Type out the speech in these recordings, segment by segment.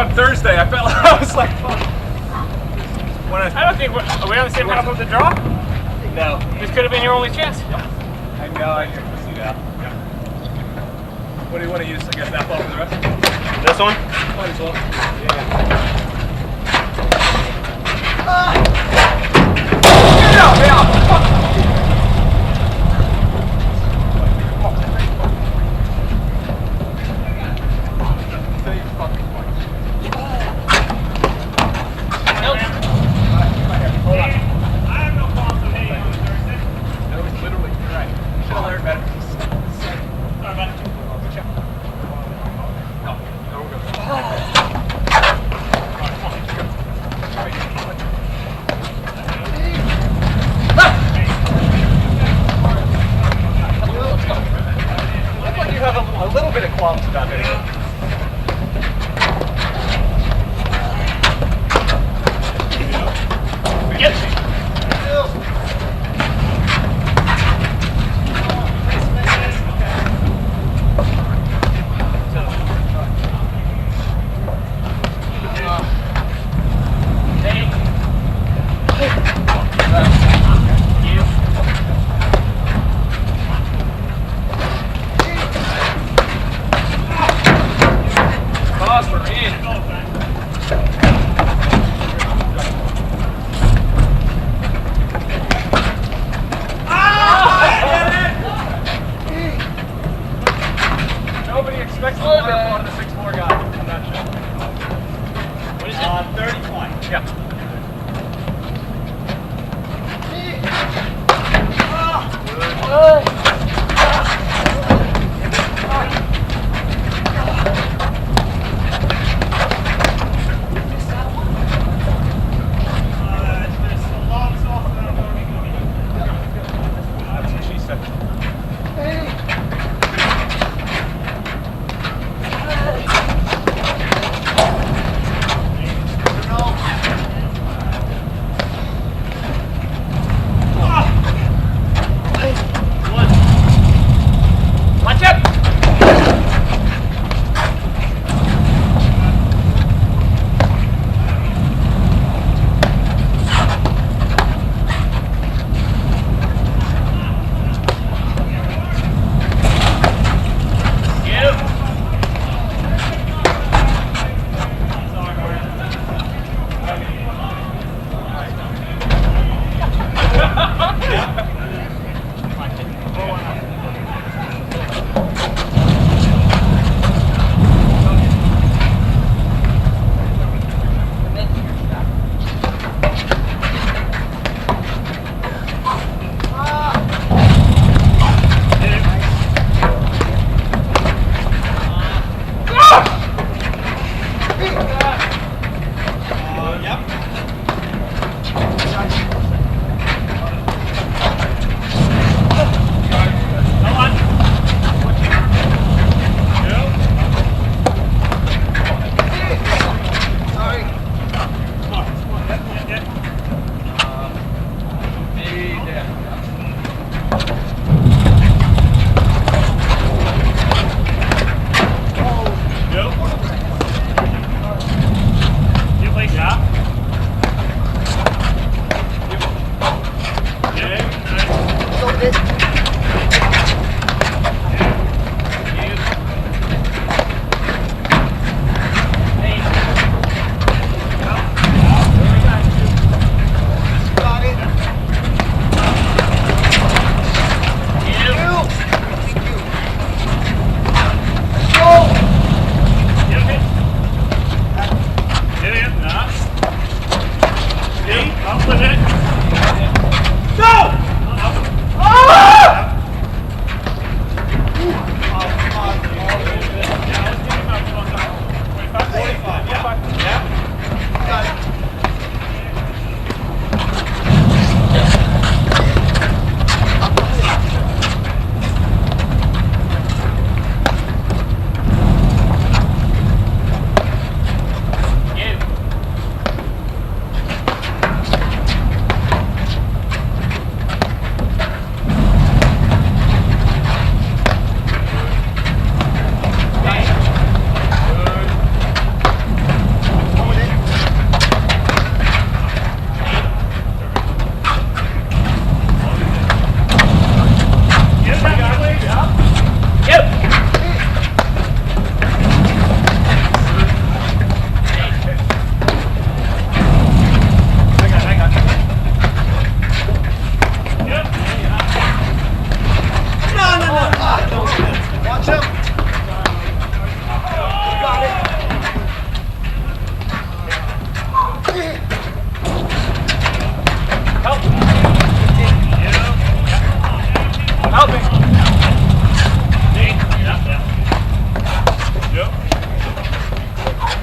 on Thursday. I felt like I was like, fuck. I don't think are we on the same half of the draw? No. This could have been your only chance. I know, I can see that. Yeah. What do you want to use? I guess that ball for the rest? This one? Might as well. Yeah. Get out! Get out! Fuck!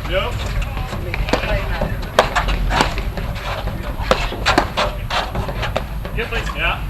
Yep. Yep, please. Yeah.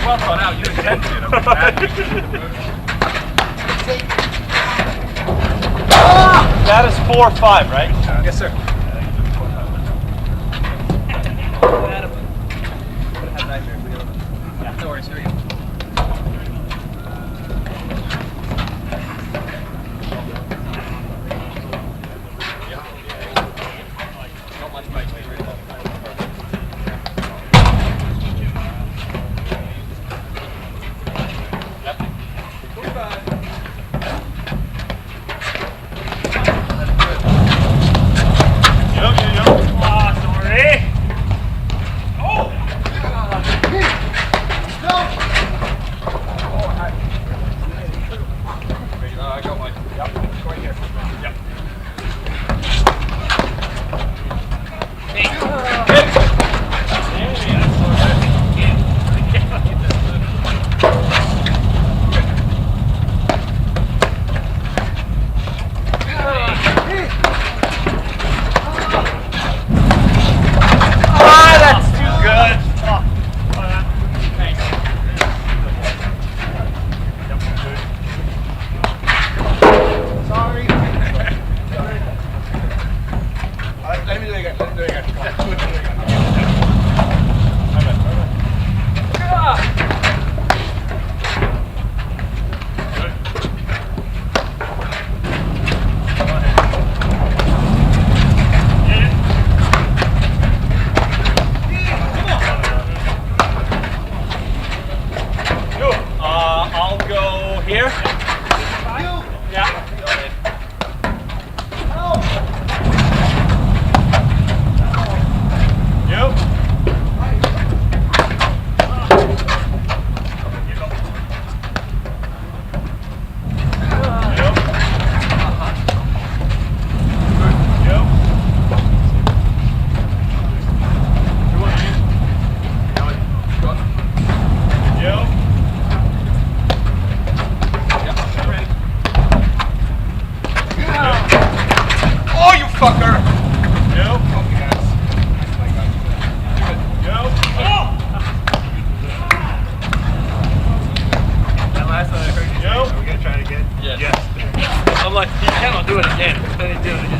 Well thought out. You intended it. That is 4-5, right? Yes, sir. No worries. Here we go.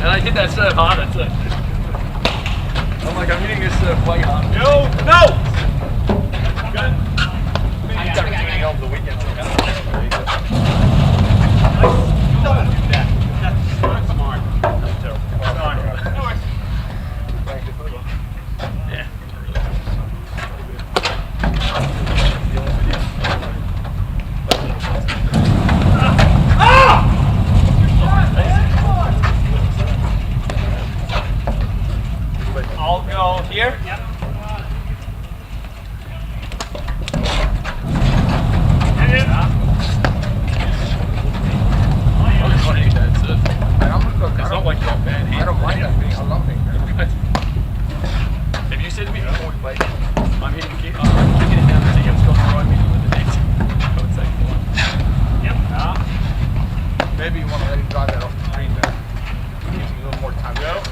And I hit that set hard, that's it. I'm like, I'm hitting this quite hard. No! No! Good. I started doing it over the weekend. Don't do that. That's not smart. That's terrible. No worries. Yeah. Like, I'm kicking it down the Tim's got to ride me with the net. I would say for one. Yep. Maybe you want to let him drive that off the green there. Gives him a little more time. Go.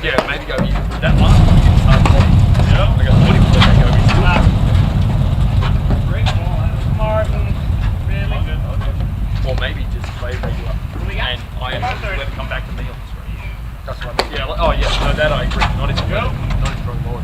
Yeah, maybe go here. That last one is hard to Go. I got 40 foot that go here. Great ball. Martin. Really? Or maybe just play regular. We got? And I let it come back to me on the screen. That's what I mean. Yeah, oh yeah, no, that I agree. Not even Go. not even throwing more.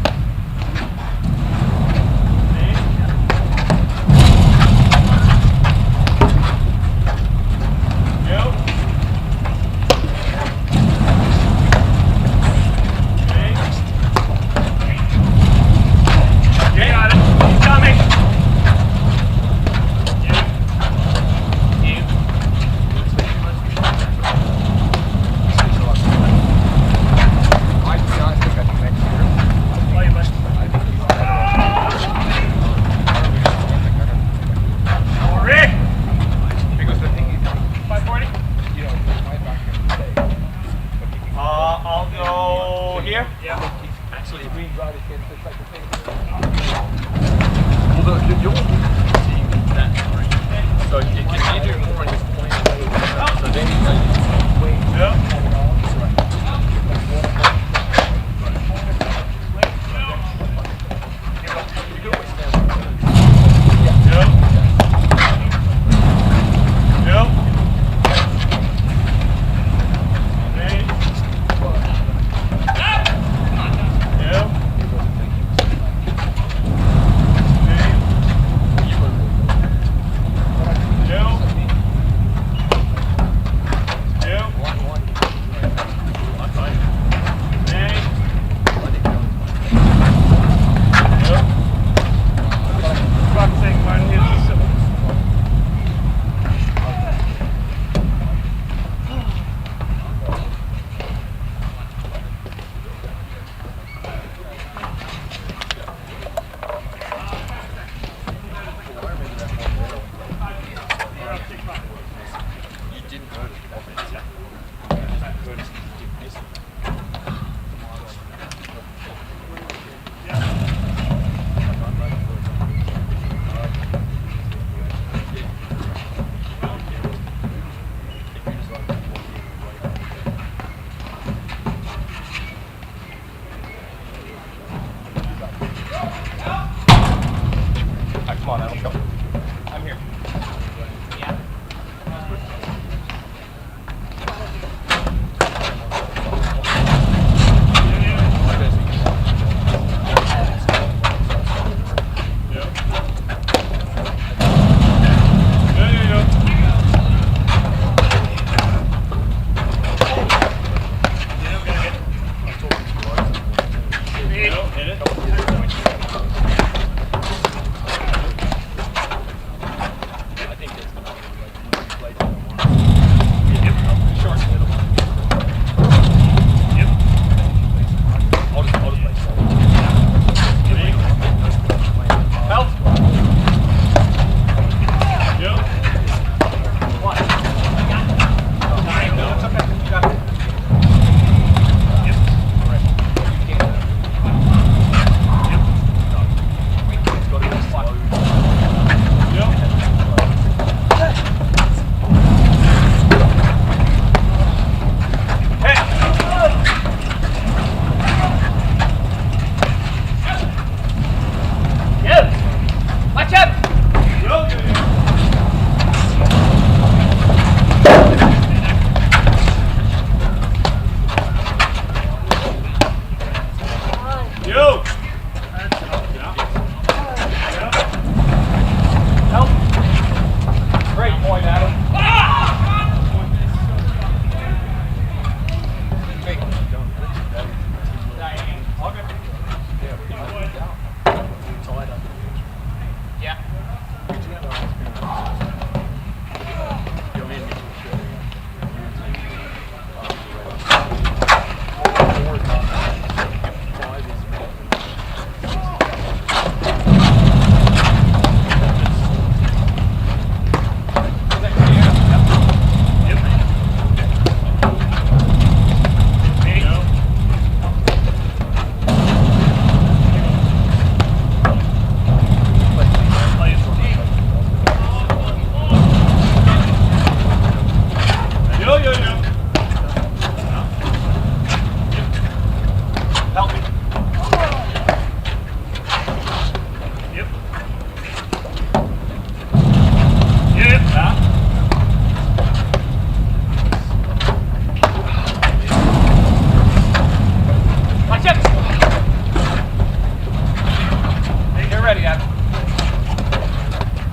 ready, Adam.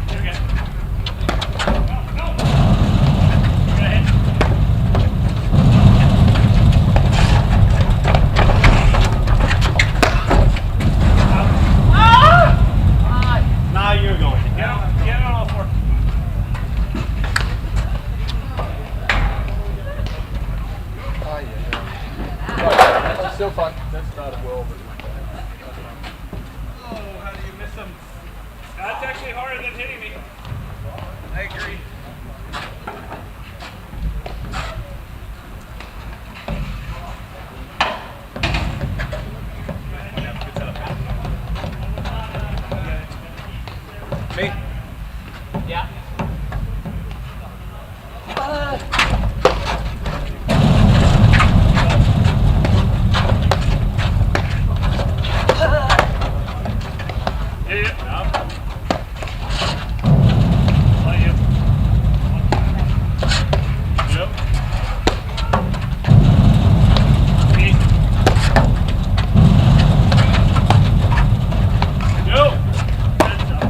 Here we go. No. Go ahead. Now you're going. Get on all four. Oh, yeah. That's still fun. That's not a well, but. Oh, how do you miss him? That's actually harder than hitting me. I agree. Me? Yeah. Yeah. Play you. Yep. Me. Yo. Good job.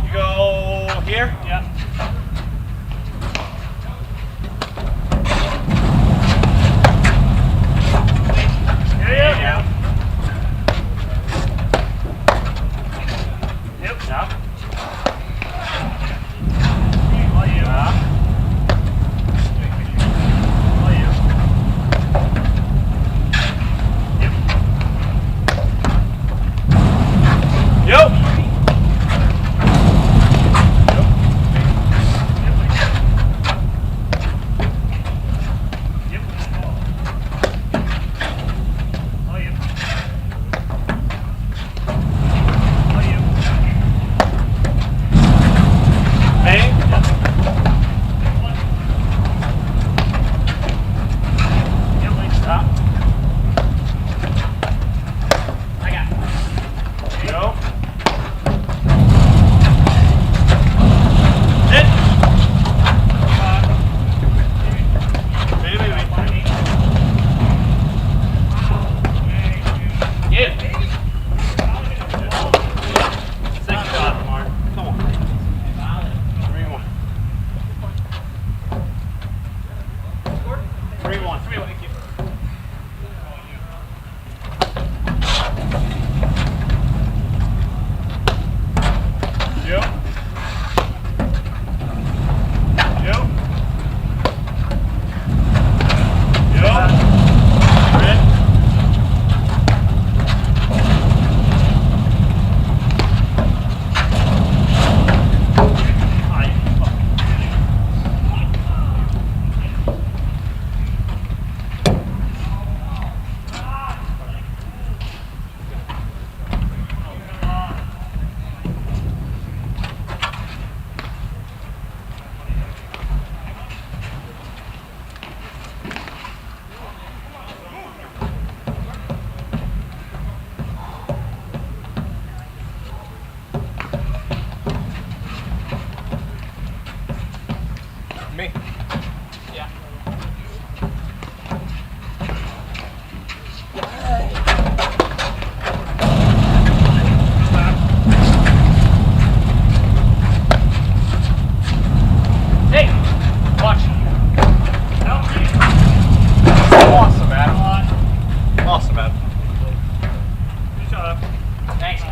You go here? Yeah. Yeah. Yep. Yeah. All you. Yeah. All you. Yep. Yep. Yep. All you. All you. Bang. Yep. Stop. I got it. Go. Hit. Wait. Yeah. Six shots, Mark. Come on. 3-1. 3-1. 3-1. Thank you. Yep. Yep. Yep. Red. Me. Yeah. Hey, watch. Awesome, Adam. Awesome, Adam. Good job. Thanks.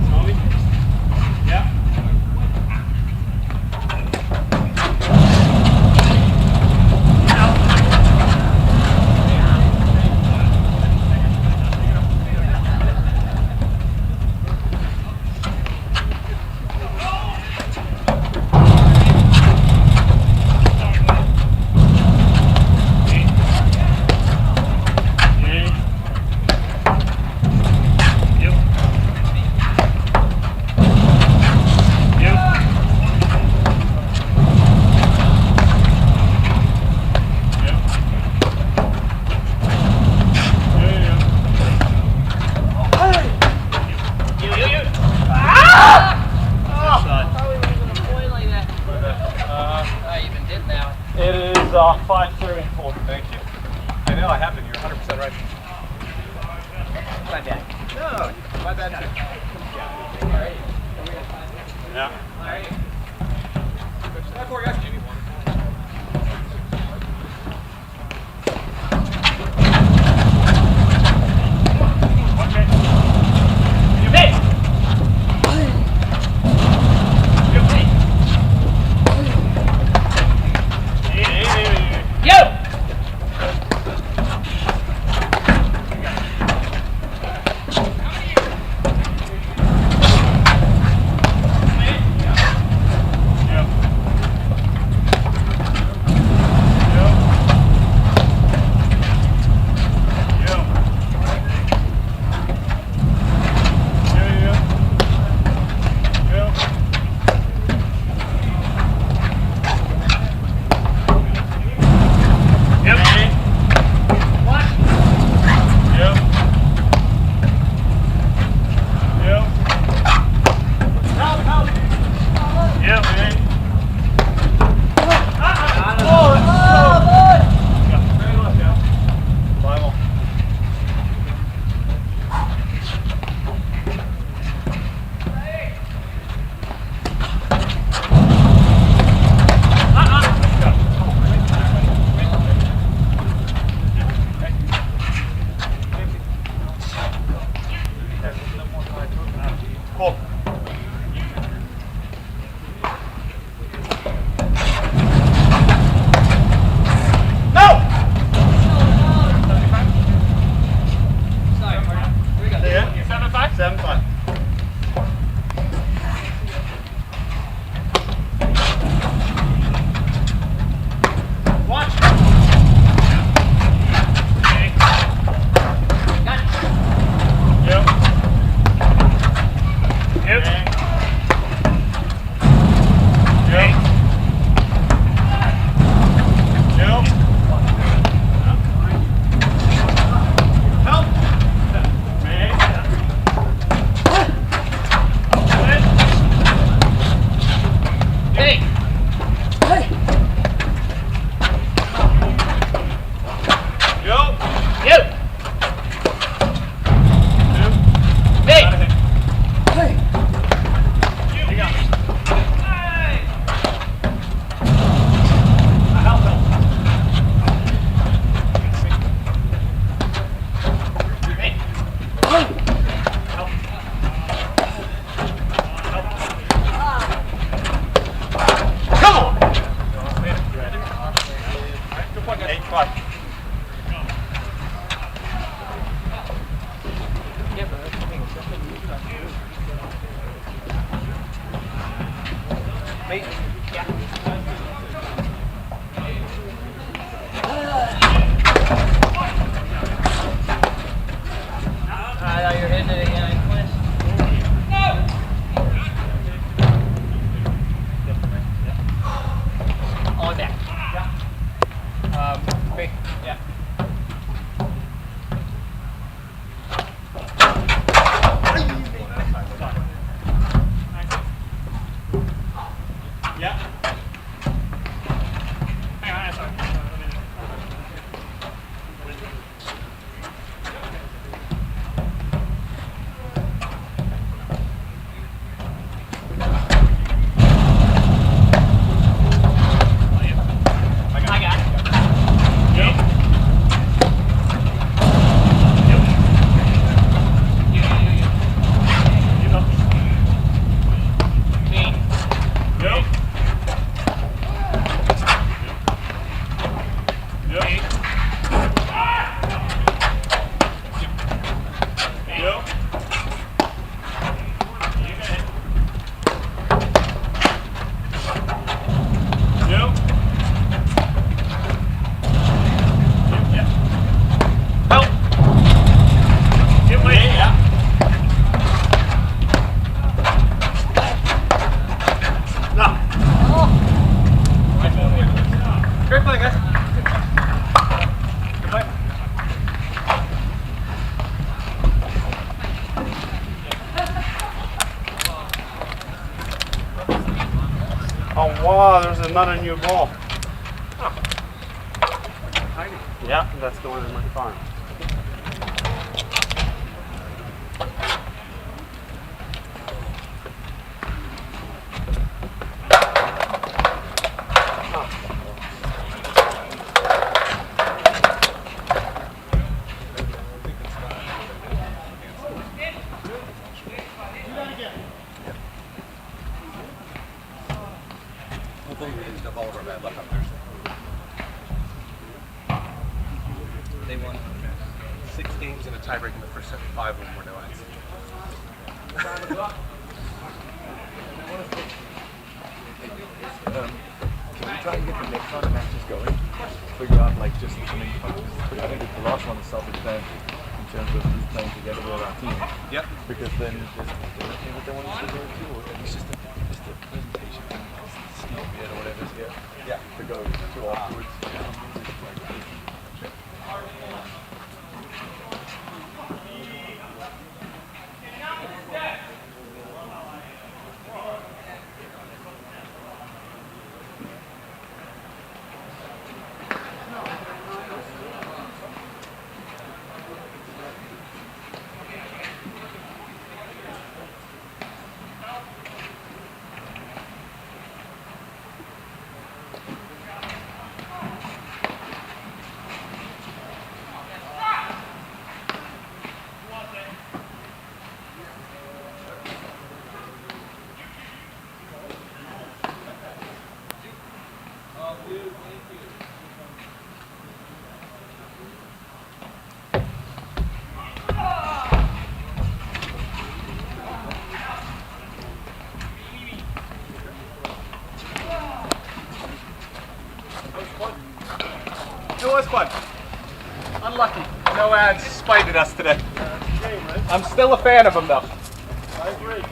Tommy? Yeah. It is 5:34. Thank you. I know I have been. You're 100% right. My bad. No, my bad too. Yeah. That poor guy's Jimmy won. there's another new ball. Yeah, that's the one in my farm. They won 6 games in a tiebreak in the first set. 5 of them were no outs. Can we try and get the next round of matches going? Figure out like just, I mean, I think the last one is self-explanatory in terms of who's playing together with our team. Yep. Because then there's anything that they want us to go to, or it's just a presentation, skill bit or whatever, yeah, to go to afterwards. It was fun. Unlucky. No ads spited us today. I'm still a fan of them though. I agree.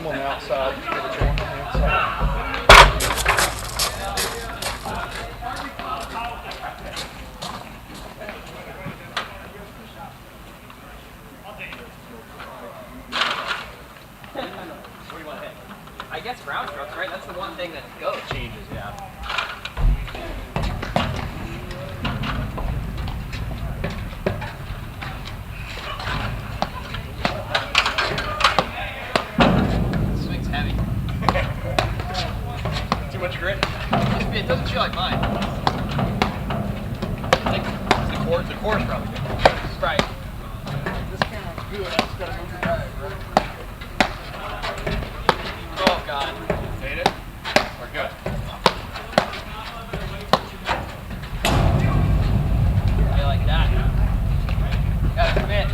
them on the outside. Just get it going on the inside. What do you want to hit? I guess ground strokes, right? That's the one thing that goes. Changes, yeah. Swing's heavy. Too much grit. It doesn't feel like mine. I think the core is probably good. Right. This camera's good. I just gotta move the bag, right? Oh, God. Fade it. We're good. I like that. Gotta commit.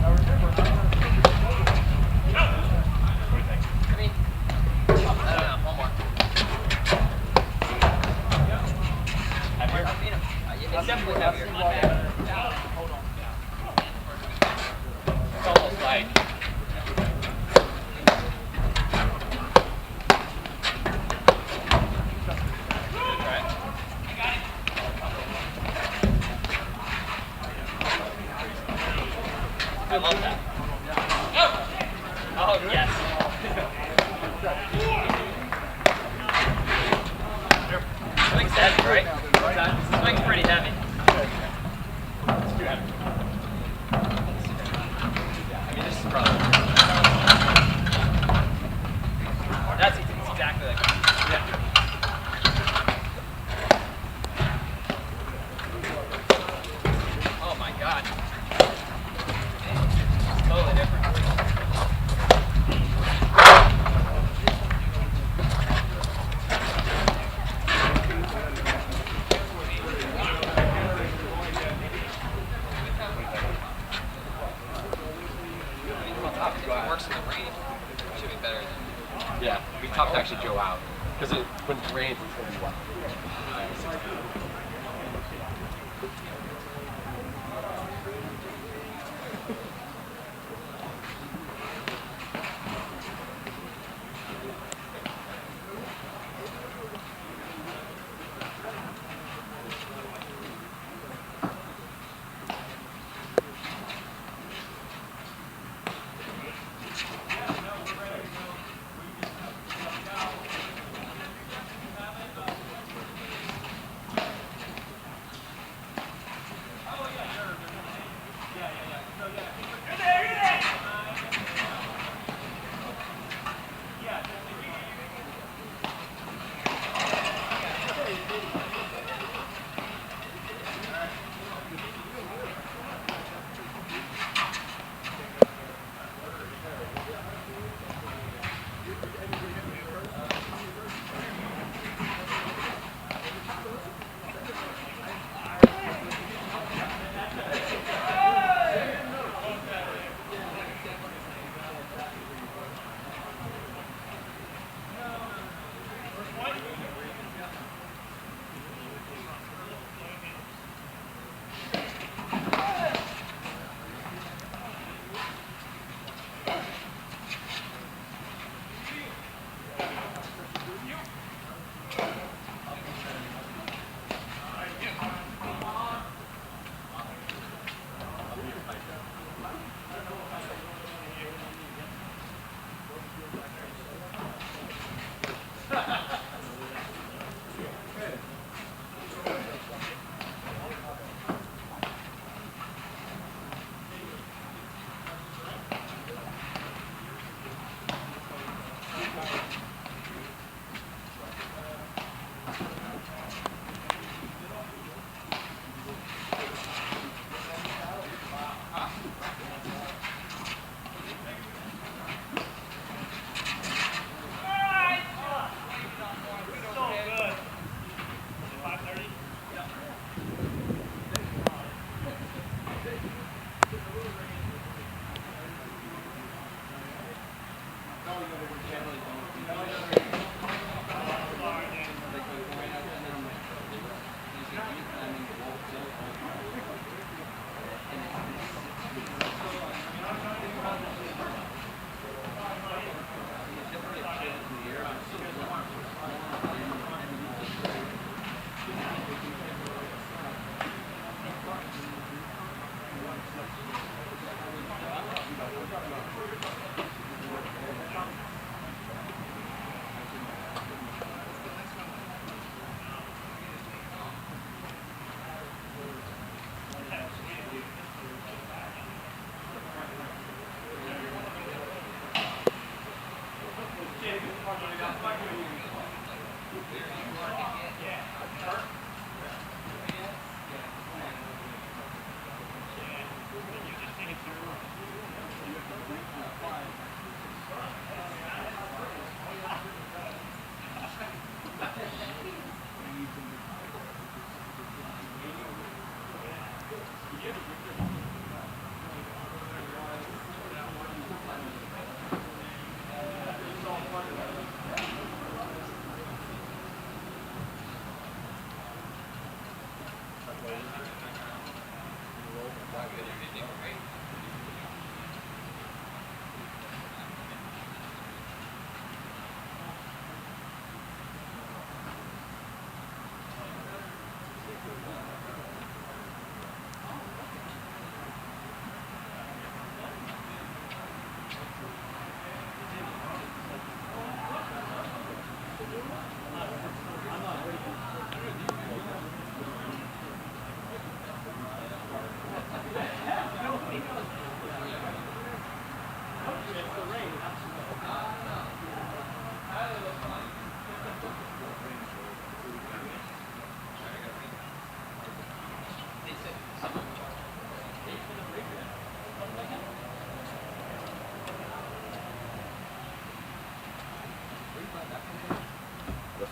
Now remember, I mean, I don't know. One more. Heavier? It's definitely heavier. Hold on. It's almost like. I love that. Oh, yes. Swing's heavy, right? Swing's pretty heavy. It's too heavy. I mean, this is probably. That's it's exactly like that. Yeah. Oh my God. It's totally different. If it works in the rain, it should be better than. Yeah. We talked actually Joe out. Because when it rains, it's going to be wet.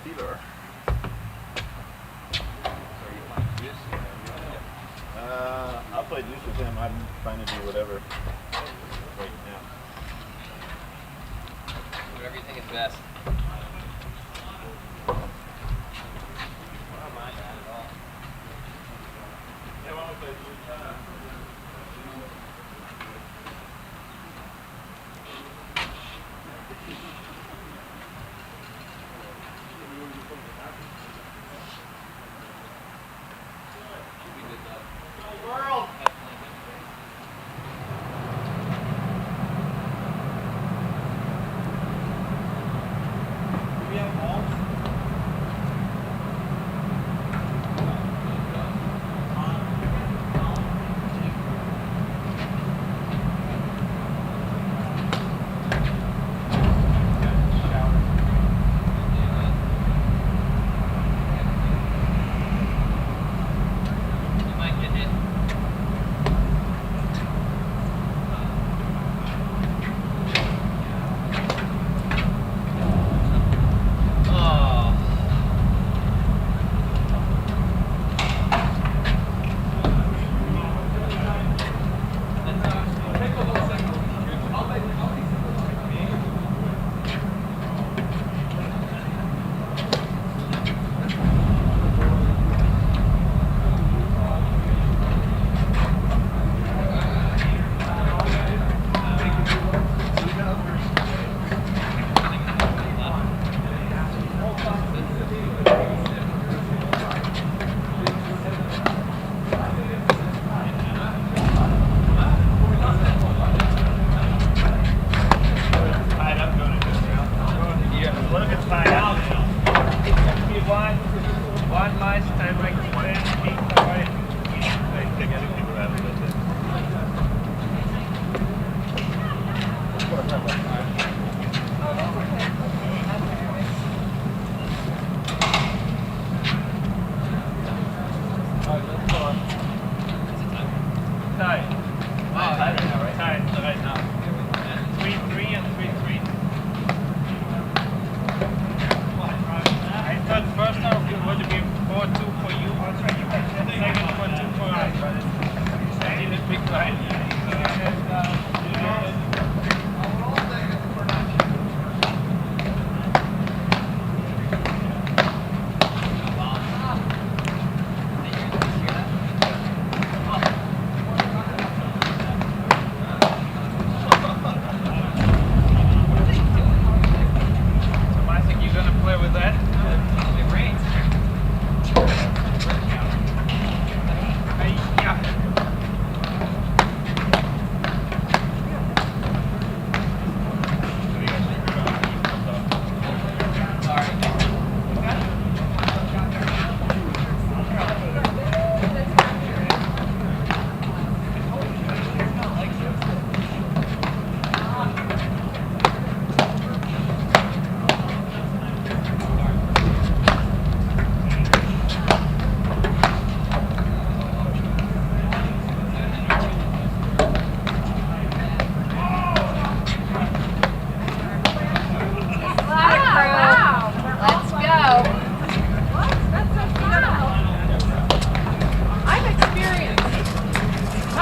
healer. I'll play deuce with him. I'm trying to do whatever right now. Whatever you think is best.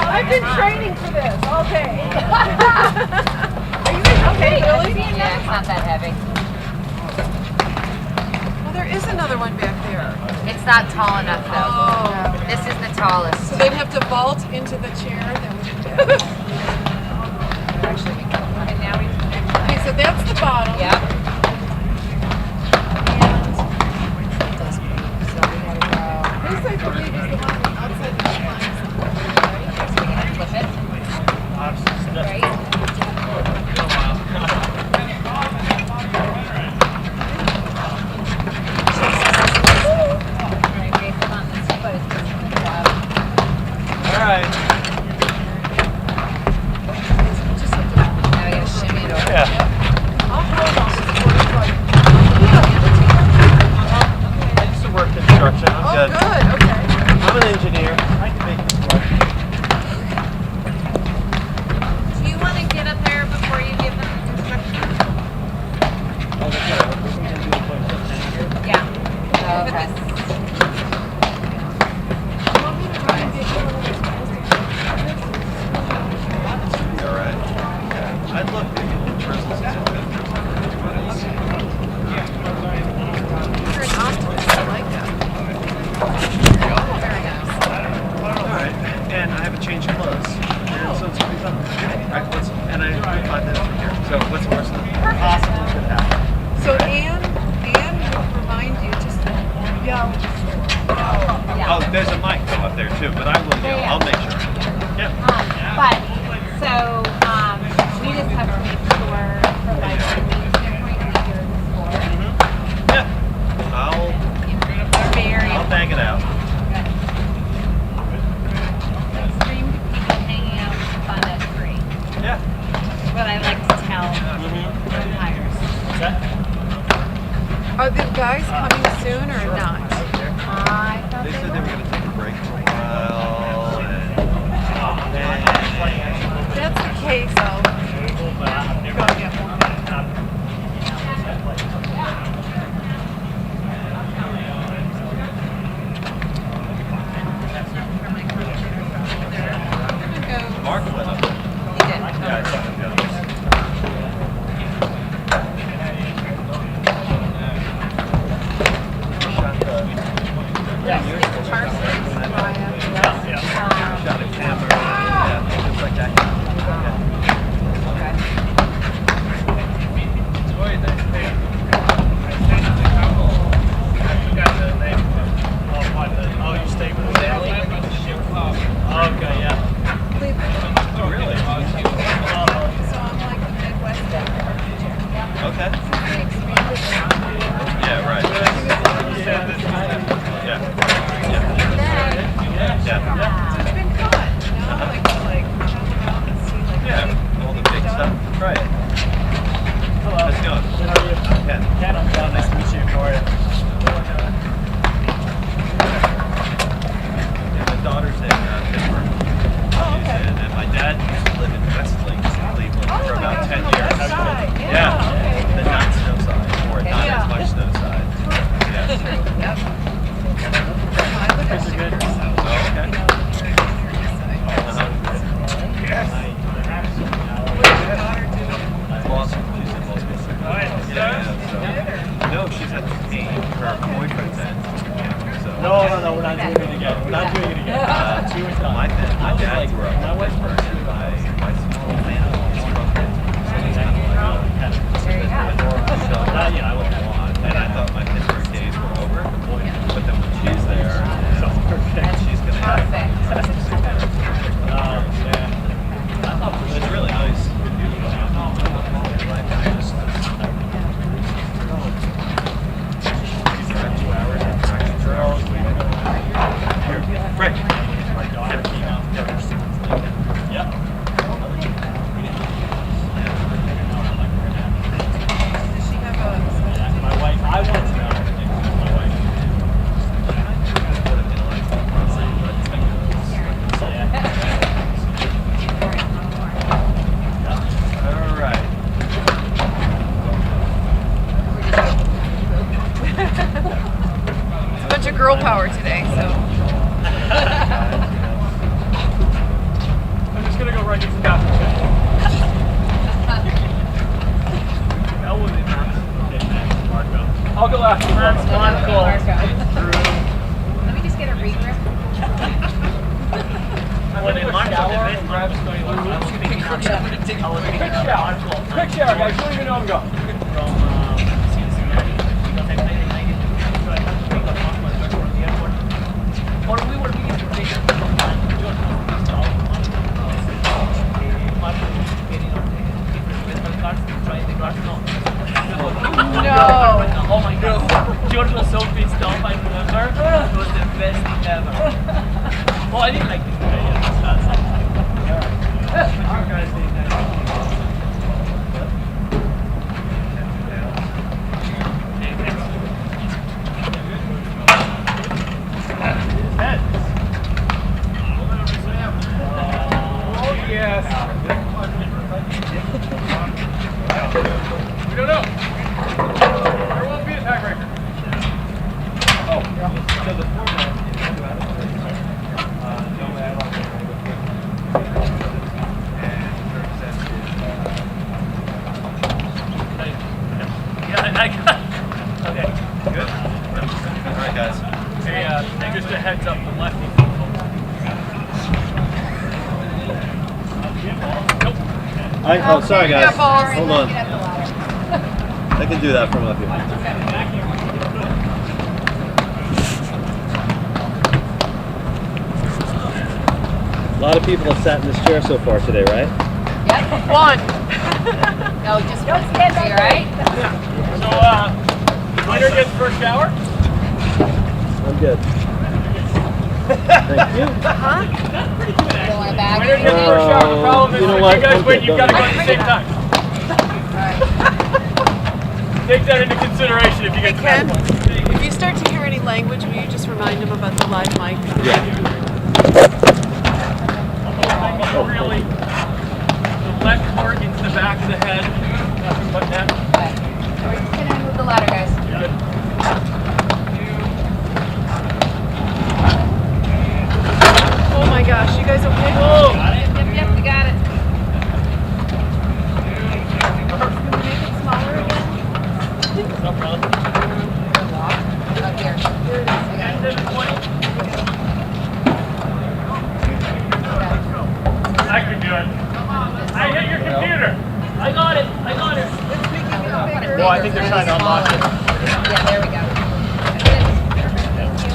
I've been training for this all day. Are you guys okay, really? Yeah, it's not that heavy. Well, there is another one back there. It's not tall enough though. Oh. This is the tallest. So they'd have to vault into the chair. That would be bad. Actually, and now we can Okay, so that's the bottom. Yep. This, I believe, is the one outside the lines. So we can flip it. Right? Right, wait, hold on. This foot is just in the job. Alright. Just have to, Now we gotta shimmy it over. Yeah. I'll hold on. Are the guys coming soon or not? I thought They they said were. they were going to take a break for a while. And If that's the case, I'll go get one. Mark went up there. He did. Yeah, I saw him go. Shot a camera. Yeah, just like that. Oh, you stayed with them? Okay, yeah. Oh, really? So I'm like the Midwest Okay. expanded. Yeah, right. Yeah. Yeah. Yeah. It's been fun, you know, like travel around and see like Yeah. All the big stuff. Right. How's it going? Ken. Ken, I'm John. Nice to meet you. How are you? Yeah, my daughter's in Pittsburgh. Oh, okay. And my dad used to live in Westlake, Cleveland, for Oh, about my 10 God, years. the west side. Yeah. Okay. The non-snow side, or not Yeah. as much snow side. Yeah. Yep. I live in Good. Oh, okay. Uh-huh. What does your daughter do? Awesome. She's in law school. Yeah, so. No, she's at the Maine. Her boyfriend's at so. No, we're not doing it again. We're not doing it again. She was done. My dad grew up in Pittsburgh, and my small family is from Pittsburgh. So he's kind of like, There you go. so Yeah, I would have on. And I thought my Pittsburgh days were over. But then when she's there, she's going to have Perfect. it's really nice. Right. Yeah. Does she have a My wife, I want to know. My wife. All right. It's a bunch of girl power today, so I'm just gonna go right get some coffee. That was it, Marco. I'll go after Marco. Let me just get a regrip. When in Marco, grab a story. Quick shower, guys. You don't even know I'm going. no. Oh my god. George was so pissed off, I remember. It was the best thing ever. Oh, I didn't like this guy. Oh, yes. We don't know. There won't be a tiebreaker. Oh, so the format is no matter Okay. Good. All right, guys. Hey, just a heads up, the lefty. Oh, sorry, guys. Yeah, balls. Hold on. Get up the ladder. I can do that from up here. A lot of people have sat in this chair so far today, right? Yep. One. No, just don't stand there, right? So, winner gets first shower? I'm good. Thank you. Huh? You don't want a bag or Winner gets anything? first shower. The problem is You know if what? you guys Okay, win, you've got to go don't. at the same time. All right. Take that into consideration if you Hey get Ken, that one. if you start to hear any language, will you just remind him about the live mic? Really, the left organ's the back of the head. Nothing but that. We're just gonna move the ladder, guys. Oh my gosh, you guys okay? Oh! Yep, we got it. Can we make it smaller again? No problem. Oh, here. Here it is. I got it. I can do it. I hit your computer. I got it. I got it. Well, I think they're trying to unlock it. Yeah, there we go. That's it. Perfect. Thank you.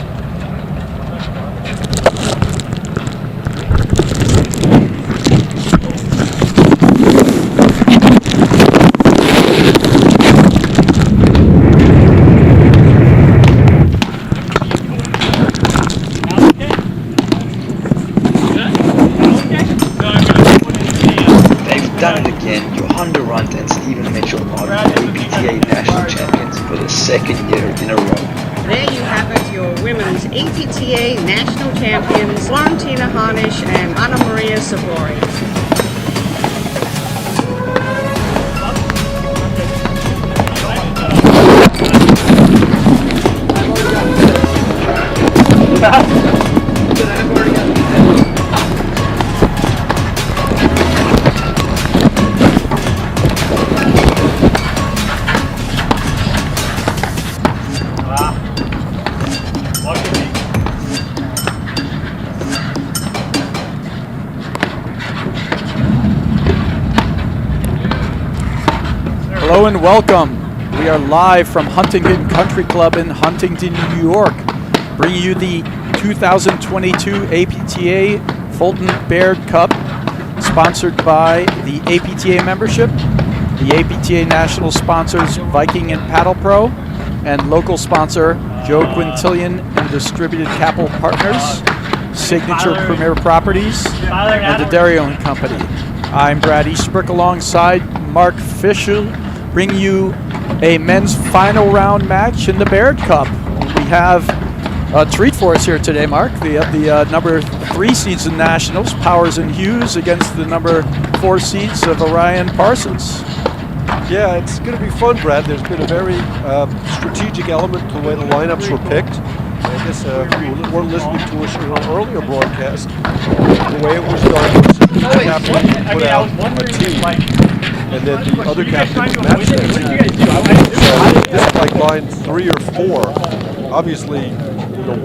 They've done it again. Johan Durant and Steven Mitchell are the APTA national champions for the second year in a row. There you have it, your women's APTA national champions, Florentina Harnisch and Anna Maria Sabori. Hello and welcome. We are live from Huntington Country Club in Huntington, New York, bringing you the 2022 APTA Fulton Baird Cup, sponsored by the APTA membership, the APTA national sponsors Viking and Paddle Pro, and local sponsor Joe Quintillion and Distributed Capital Partners, Signature Premier Properties, and the Dairy Owned Company. I'm Brad Easterbrook alongside Mark Fisher, bring you a men's final round match in the Baird Cup. We have a treat for us here today, Mark. We have the number 3 seeds in Nationals, Powers and Hughes, against the number 4 seeds of Orion Parsons. Yeah, it's going to be fun, Brad. There's been a very strategic element to the way the lineups were picked. I guess if you were listening to us in an earlier broadcast, the way it was done was the captain put out a team, and then the other captain would match that team. So this like line 3 or 4, obviously, you know,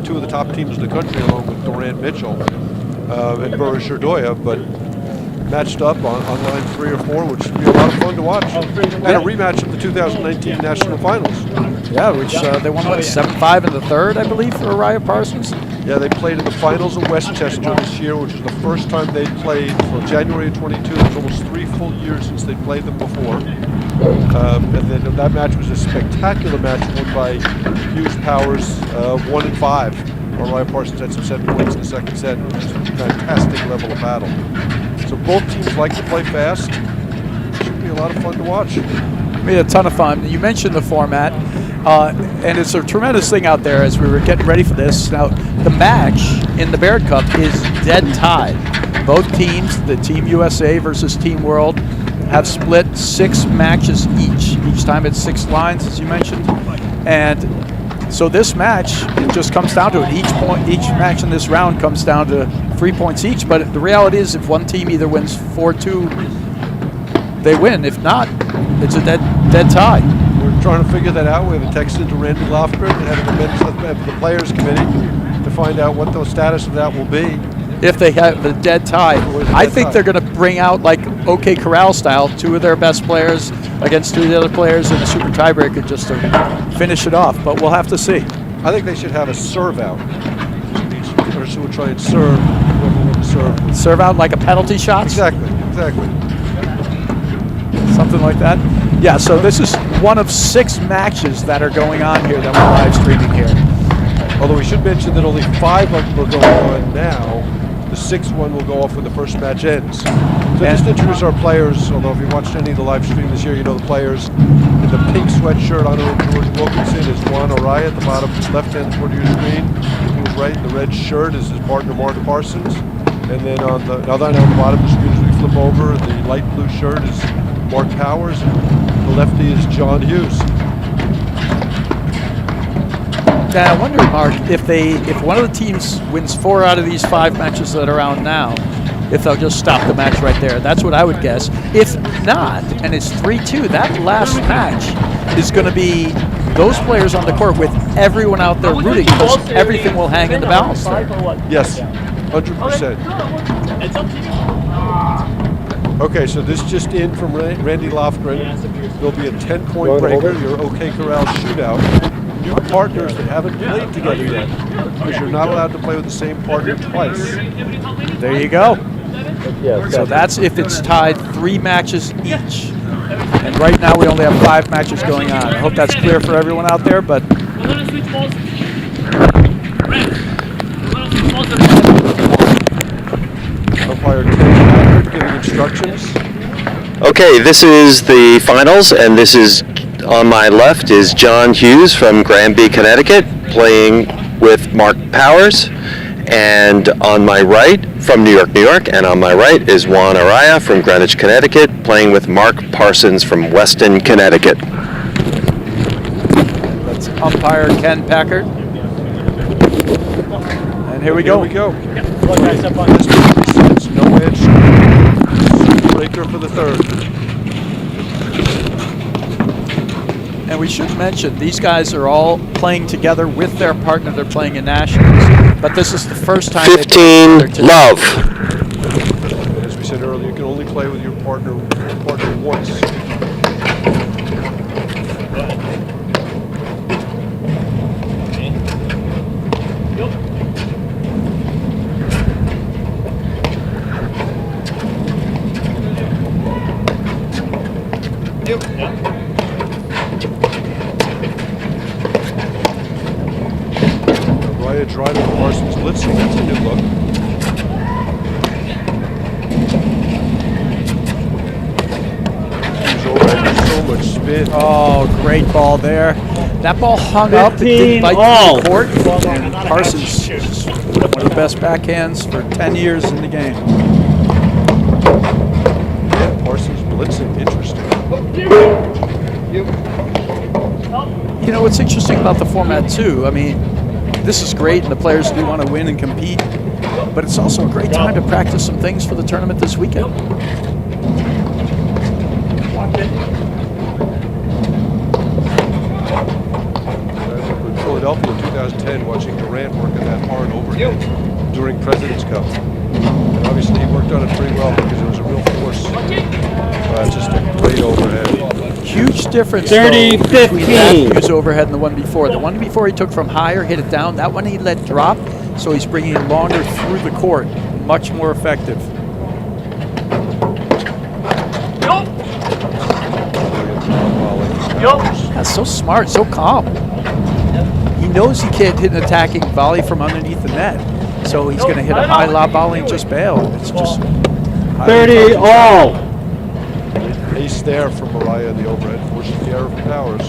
two of the top teams in the country, along with Durant Mitchell and Burris Sherdoya, but matched up on line 3 or 4, which should be a lot of fun to watch. And a rematch of the 2019 National Finals. Yeah, which they won, what, 7-5 in the third, I believe, for Orion Parsons? Yeah, they played in the finals of Westchester this year, which is the first time they'd played from January of 22. It was almost 3 full years since they'd played them before. And then that match was a spectacular match won by Hughes Powers, 1 and 5. Orion Parsons had some set points in the second set. It was a fantastic level of battle. So both teams like to play fast. It should be a lot of fun to watch. We had a ton of fun. You mentioned the format, and it's a tremendous thing out there as we were getting ready for this. Now, the match in the Baird Cup is dead tied. Both teams, the Team USA versus Team World, have split 6 matches each. Each time it's 6 lines, as you mentioned. And so this match, it just comes down to it. Each match in this round comes down to 3 points each. But the reality is, if one team either wins 4-2, they win. If not, it's a dead tie. We're trying to figure that out. We have a text into Randy Lofgren, head of the Players Committee, to find out what the status of that will be. If they have a dead tie, I think they're going to bring out, like OK Corral style, 2 of their best players against 2 of the other players in a super tiebreaker just to finish it off. But we'll have to see. I think they should have a serve out. Each person would try and serve whoever would serve. Serve out like a penalty shot? Exactly. Something like that? Yeah, so this is one of 6 matches that are going on here that we're live streaming here. Although we should mention that only 5 of them are going on now. The 6th one will go off when the first match ends. So just introduce our players, although if you watched any of the live stream this year, you know the players. In the pink sweatshirt honoring George Wilkinson is Juan Araya at the bottom left-hand corner of your screen. To his right, the red shirt is his partner Mark Parsons. And then on the bottom of the screen as we flip over, the light blue shirt is Mark Powers, and the lefty is John Hughes. Now, I wonder, Mark, if one of the teams wins 4 out of these 5 matches that are on now, if they'll just stop the match right there. That's what I would guess. If not, and it's 3-2, that last match is going to be those players on the court with everyone out there rooting, because everything will hang in the balance there. Yes, 100%. Okay, so this just in from Randy Lofgren. There'll be a 10-point breaker, your OK Corral shootout. Your partners that haven't played together yet, because you're not allowed to play with the same partner twice. There you go. So that's if it's tied 3 matches each. And right now we only have 5 matches going on. I hope that's clear for everyone out there, but Umpire Ken Packard giving instructions. Okay, this is the finals, and this is on my left is John Hughes from Granby, Connecticut, playing with Mark Powers, and on my right, from New York, New York, and on my right is Juan Araya from Greenwich, Connecticut, playing with Mark Parsons from Weston, Connecticut. that's umpire Ken Packard. And here we go. Here we go. It's no edge. Breaker for the third. And we should mention, these guys are all playing together with their partner. They're playing in nationals. But this is the first time 15 love. As we said earlier, you can only play with your partner once. Driving Parsons blitzing, that's a new look. He's over so much spin. Oh, great ball there. That ball hung up, it didn't bite the court. And Parsons, one of the best backhands for 10 years in the game. Yeah, Parsons blitzing, interesting. You know, what's interesting about the format, too, I mean, this is great, and the players do want to win and compete, but it's also a great time to practice some things for the tournament this weekend. In Philadelphia in 2010, watching Durant working that hard overhead during President's Cup. And obviously he worked on it pretty well because it was a real force. Just a great overhead. Huge difference between that Hughes overhead and the one before. The one before he took from higher, hit it down. That one he let drop, so he's bringing it longer through the court. Much more effective. That's so smart, so calm. He knows he can't hit an attacking volley from underneath the net, so he's going to hit a high lob volley and just bail. It's just 30 all. Ace there from Mariah in the overhead, forces the error from Powers.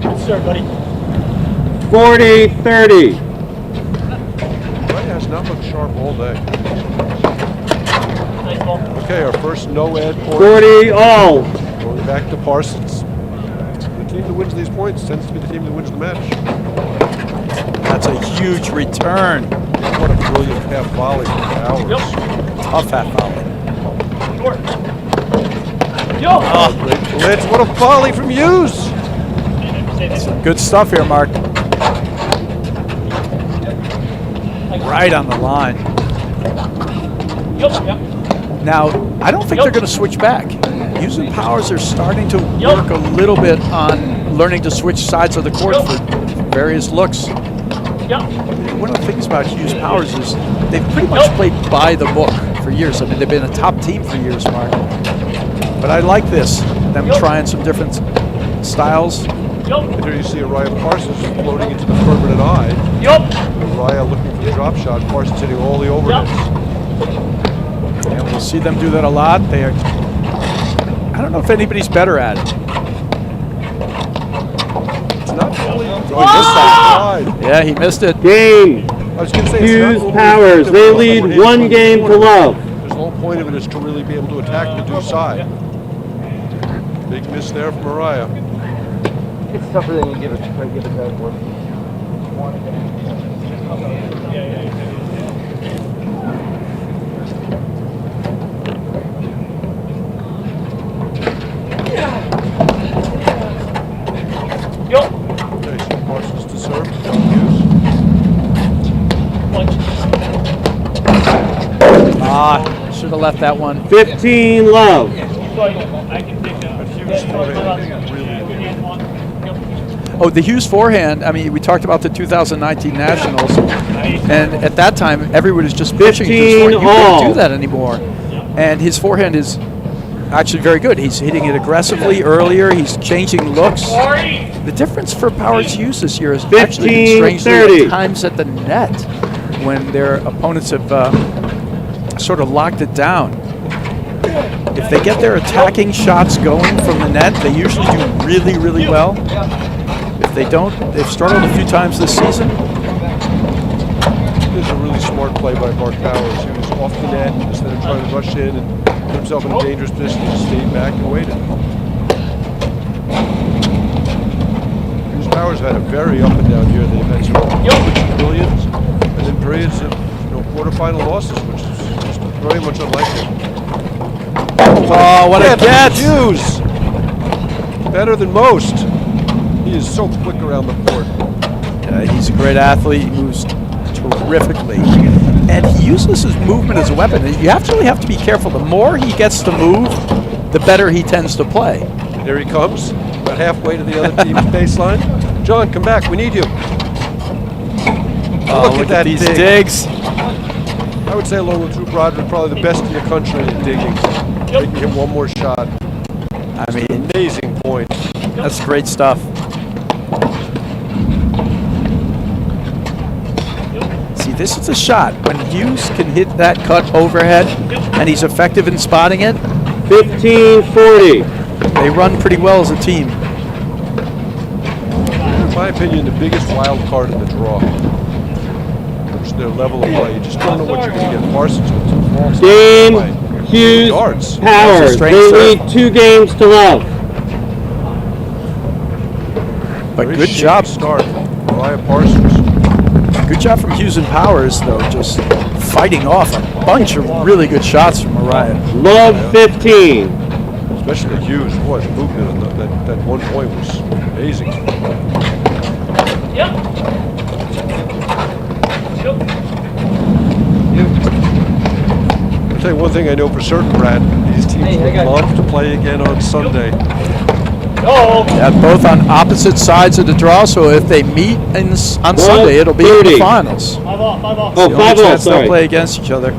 Good serve, buddy. 40-30. Mariah has not looked sharp all day. Nice ball. Okay, our first no-ad point. 40 all. Going back to Parsons. The team that wins these points tends to be the team that wins the match. That's a huge return. What a brilliant half volley from Powers. Tough half volley. Oh, great blitz. What a volley from Hughes. Good stuff here, Mark. Right on the line. Now, I don't think they're going to switch back. Hughes and Powers are starting to work a little bit on learning to switch sides of the court for various looks. One of the things about Hughes Powers is they've pretty much played by the book for years. I mean, they've been a top team for years, Mark. But I like this, them trying some different styles. And here you see Araya Parsons floating into the permanent eye. Araya looking for the drop shot. Parsons hitting all the overheads. And we'll see them do that a lot. They are. I don't know if anybody's better at it. It's not fully. Oh, he missed that slide. Yeah, he missed it. Game. I was going to say, Hughes Powers. They lead 1 game to love. The whole point of it is to really be able to attack the due side. Big miss there from Mariah. It's tougher than you give it credit for. Okay, so Parsons to serve. Hughes. Should have left that one. 15 love. Oh, the Hughes forehand. I mean, we talked about the 2019 Nationals, and at that time, everyone was just pitching to his forehand. You can't do that anymore. And his forehand is actually very good. He's hitting it aggressively earlier. He's changing looks. The difference for Powers Hughes this year has actually been strangely at times at the net when their opponents have sort of locked it down. If they get their attacking shots going from the net, they usually do really, really well. If they don't, they've struggled a few times this season. This is a really smart play by Mark Powers. He was off the net instead of trying to rush in and put himself in a dangerous position. He just stayed back and waited. Hughes Powers had a very up and down year. They've had some billions and then periods of quarterfinal losses, which is just very much unlikely. Oh, what a get! Hughes! Better than most. He is so quick around the court. He's a great athlete. He moves terrifically. And he uses his movement as a weapon. You actually have to be careful. The more he gets to move, the better he tends to play. There he comes, about halfway to the other team's baseline. John, come back. We need you. Look at that these digs. I would say along with Drew Broderick, probably the best in the country at digging. They can hit one more shot. I mean, amazing point. That's great stuff. See, this is a shot. When Hughes can hit that cut overhead and he's effective in spotting it. 15-40. They run pretty well as a team. In my opinion, the biggest wild card in the draw. Their level of play. You just don't know what you're going to get. Parsons with 2 balls. Game, Hughes, Darts. Powers. They lead 2 games to love. But Very good job. Start. Mariah Parsons. Good job from Hughes and Powers, though, just fighting off a bunch of really good shots from Mariah. Love 15. Especially Hughes. Boy, the movement on that 1 point was amazing. I'll tell you one thing I know for certain, Brad. These teams would love to play again on Sunday. Yeah, both on opposite sides of the draw, so if they meet on Sunday, it'll be in the finals. 5 off. Oh, 5 off, sorry. They'll play against each other.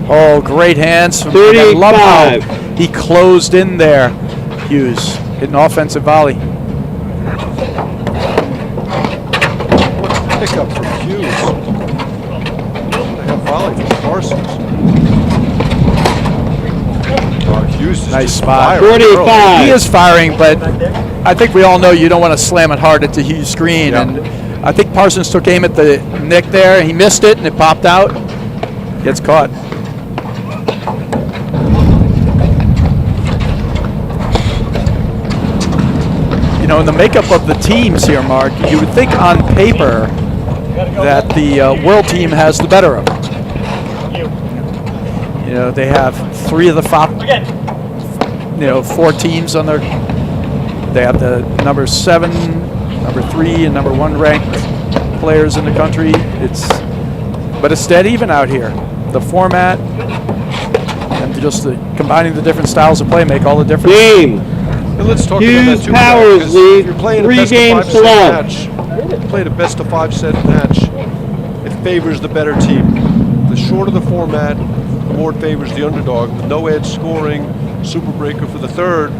Oh, great hands. 35. Love how he closed in there. Hughes hit an offensive volley. Pickup from Hughes. They have volley from Parsons. Hughes is nice just spot. 45. He is firing, but I think we all know you don't want to slam it hard at the Hughes screen. Yep. And I think Parsons took aim at the nick there, and he missed it, and it popped out. Gets caught. You know, in the makeup of the teams here, Mark, you would think on paper that the world team has the better of it. You know, they have 3 of the 4 teams on their. They have the number 7, number 3, and number 1 ranked players in the country. But it's dead even out here. The format and just combining the different styles of play make all the difference. Game. And let's talk Hughes about that too. Powers lead You're playing 3 a best games of 5 to set love. match. Playing a best of 5 set match. It favors the better team. The shorter the format, the more it favors the underdog. The no edge scoring, super breaker for the third.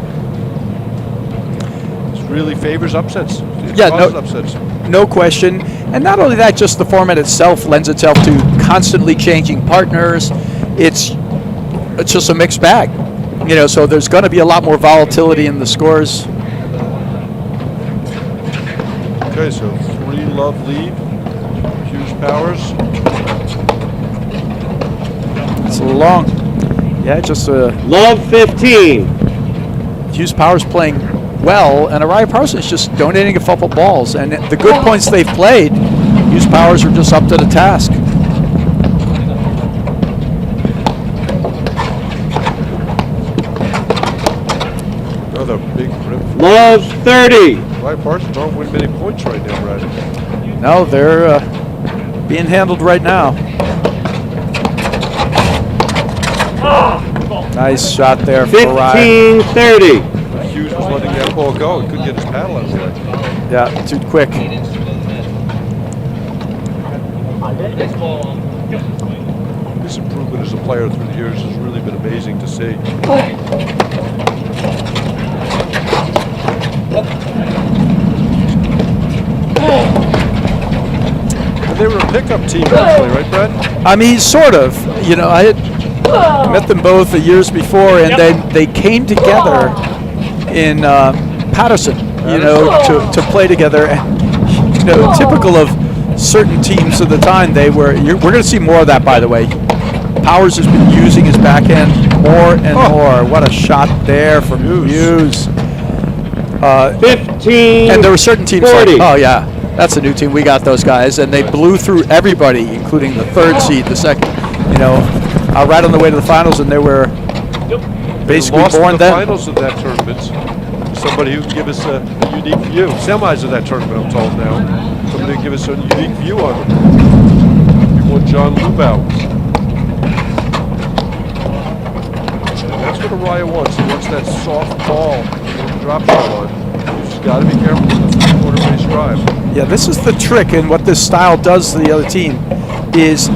It really favors upsets. It Yeah, causes no, upsets. no question. And not only that, just the format itself lends itself to constantly changing partners. It's just a mixed bag, you know. So there's going to be a lot more volatility in the scores. Okay, so 3-love lead. Hughes Powers. It's a little long. Yeah, just Love 15. Hughes Powers playing well, and Araya Parsons just donating a couple balls. And the good points they've played, Hughes Powers are just up to the task. Another big rip. Love 30. Araya Parsons don't win many points right now, Brad. No, they're being handled right now. Nice shot there for Araya. 15-30. Hughes was letting that ball go. He couldn't get his paddle out of the way. Yeah, too quick. His improvement as a player through the years has really been amazing to see. And they were a pickup team, actually, right, Brad? I mean, sort of. You know, I had met them both the years before, and then they came together in Patterson, you know, to play together. And, you know, typical of certain teams of the time, we're going to see more of that, by the way. Powers has been using his backhand more and more. What a shot there from Hughes. 15. And there were certain teams 40. like, oh yeah, that's a new team. We got those guys, and they blew through everybody, including the third seed, the second. You know, right on the way to the finals, and they were basically lost born in the then. finals of that tournament. Somebody who can give us a unique view. Semis of that tournament, I'm told now. Somebody who can give us a unique view on them. We won John Lubau. That's what Araya wants. He wants that soft ball with the drop shot on. You've just got to be careful with the three-quarter base drive. Yeah, this is the trick, and what this style does to the other team is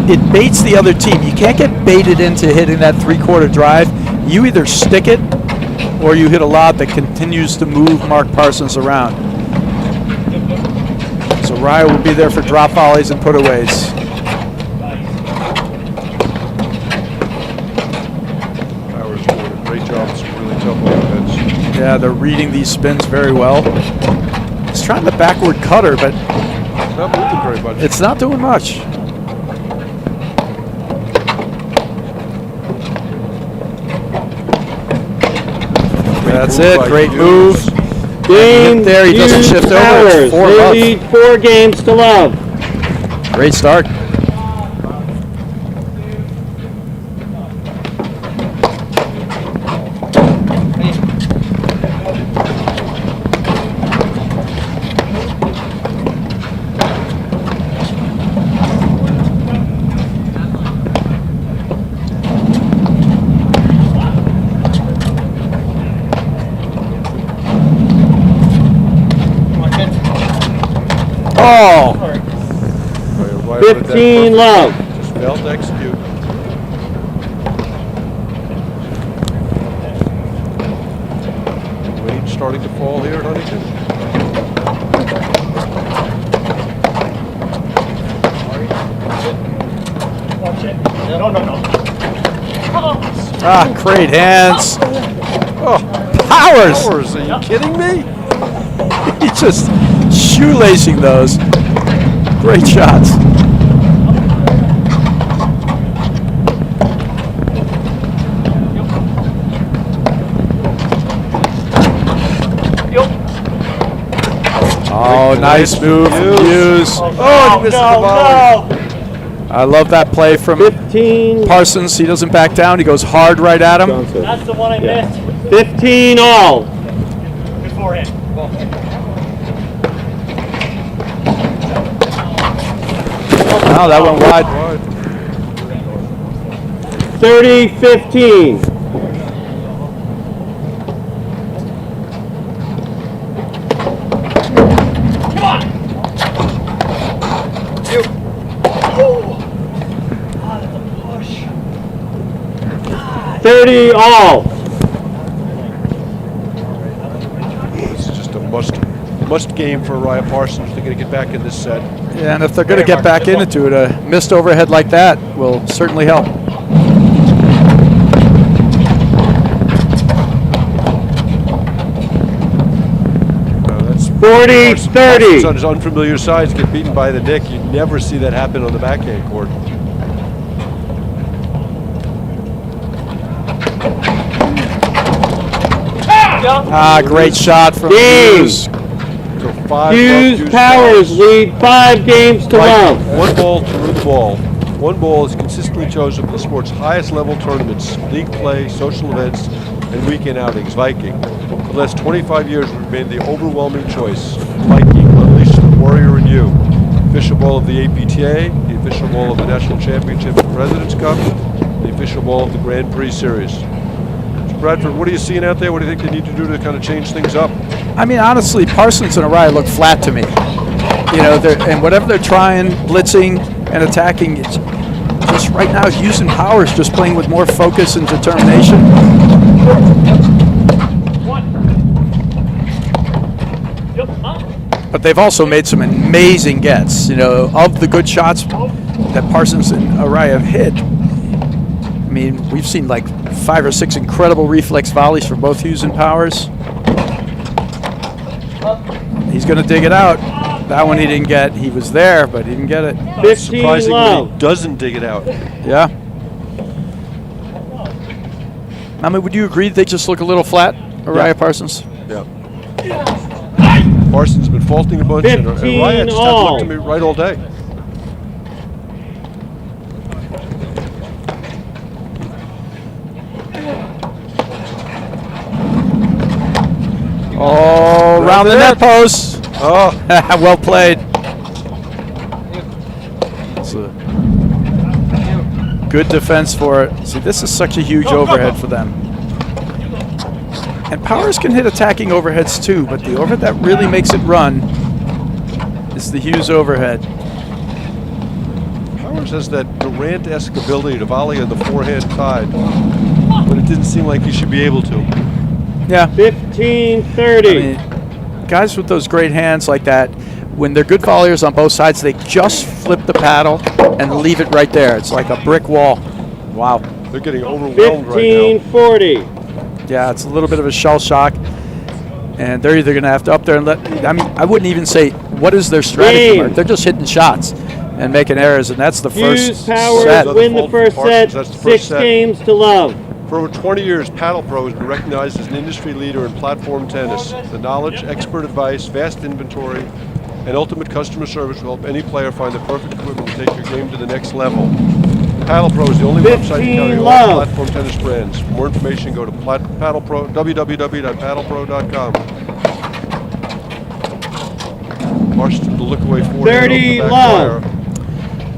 it baits the other team. You can't get baited into hitting that three-quarter drive. You either stick it or you hit a lob that continues to move Mark Parsons around. So Raya will be there for drop volleys and putaways. Powers doing a great job. It's really tough offense. Yeah, they're reading these spins very well. He's trying the backward cutter, but Not moving very much. it's not doing much. That's it. Great move. Game There, he doesn't Hughes shift over. Powers. It's 4 They love. lead 4 games to love. Great start. Oh, 15 love. Just failed to execute. Wade starting to fall here at Huntington. great hands. Oh, Powers. Powers, are you kidding me? He's just shoelacing those. Great shots. Oh, nice move from Hughes. Oh, he missed the volley. I love that play from 15. Parsons. He doesn't back down. He goes hard right at him. That's the one I missed. 15 all. Before him. Oh, that went wide. 30-15. Come on! You. Oh, that's a push. 30 all. This is just a must must game for Araya Parsons. They're going to get back in this set. Yeah, and if they're going to get back into it, a missed overhead like that will certainly help. That's 40-30. On his unfamiliar sides, get beaten by the Nick. You never see that happen on the backhand court. Great shot from Hughes. So 5 Hughes Powers lead 5 games to love. One ball to rule the ball. One ball is consistently chosen for the sport's highest level tournaments, league play, social events, and weekend outings. Viking. For the last 25 years, we've made the overwhelming choice. Viking, unleash the warrior in you. Official ball of the APTA, the official ball of the National Championship and President's Cup, the official ball of the Grand Prix Series. So Bradford, what are you seeing out there? What do you think they need to do to kind of change things up? I mean, honestly, Parsons and Araya look flat to me. You know, and whatever they're trying, blitzing and attacking, it's just right now, Hughes and Powers just playing with more focus and determination. But they've also made some amazing gets. You know, of the good shots that Parsons and Araya have hit, I mean, we've seen like 5 or 6 incredible reflex volleys from both Hughes and Powers. He's going to dig it out. That one he didn't get. He was there, but he didn't get it. 15 Surprising love. when he doesn't dig it out. Yeah. I mean, would you agree they just look a little flat, Araya Parsons? Yeah. Parsons has been faulting a bunch, and Araya just hasn't looked to me right all day. Oh, round the net post. Oh. Well played. It's a good defense for it. See, this is such a huge overhead for them. And Powers can hit attacking overheads too, but the overhead that really makes it run is the Hughes overhead. Powers has that Durant-esque ability to volley on the forehand side, but it didn't seem like he should be able to. Yeah. 15-30. I mean, guys with those great hands like that, when they're good volleyers on both sides, they just flip the paddle and leave it right there. It's like a brick wall. Wow. They're getting overwhelmed right now. 15-40. Yeah, it's a little bit of a shell shock. And they're either going to have to up there and let, I mean, I wouldn't even say, what is their strategy, Mark? They're just hitting shots and making errors, and that's the Hughes first Powers set. win the first set, 6 games to love. For over 20 years, Paddle Pro has been recognized as an industry leader in platform tennis. The knowledge, expert advice, vast inventory, and ultimate customer service will help any player find the perfect equipment to take your game to the next level. Paddle Pro is the only website carrying all platform tennis brands. For more information, go to www.paddlepro.com. Marston to look away 30 love.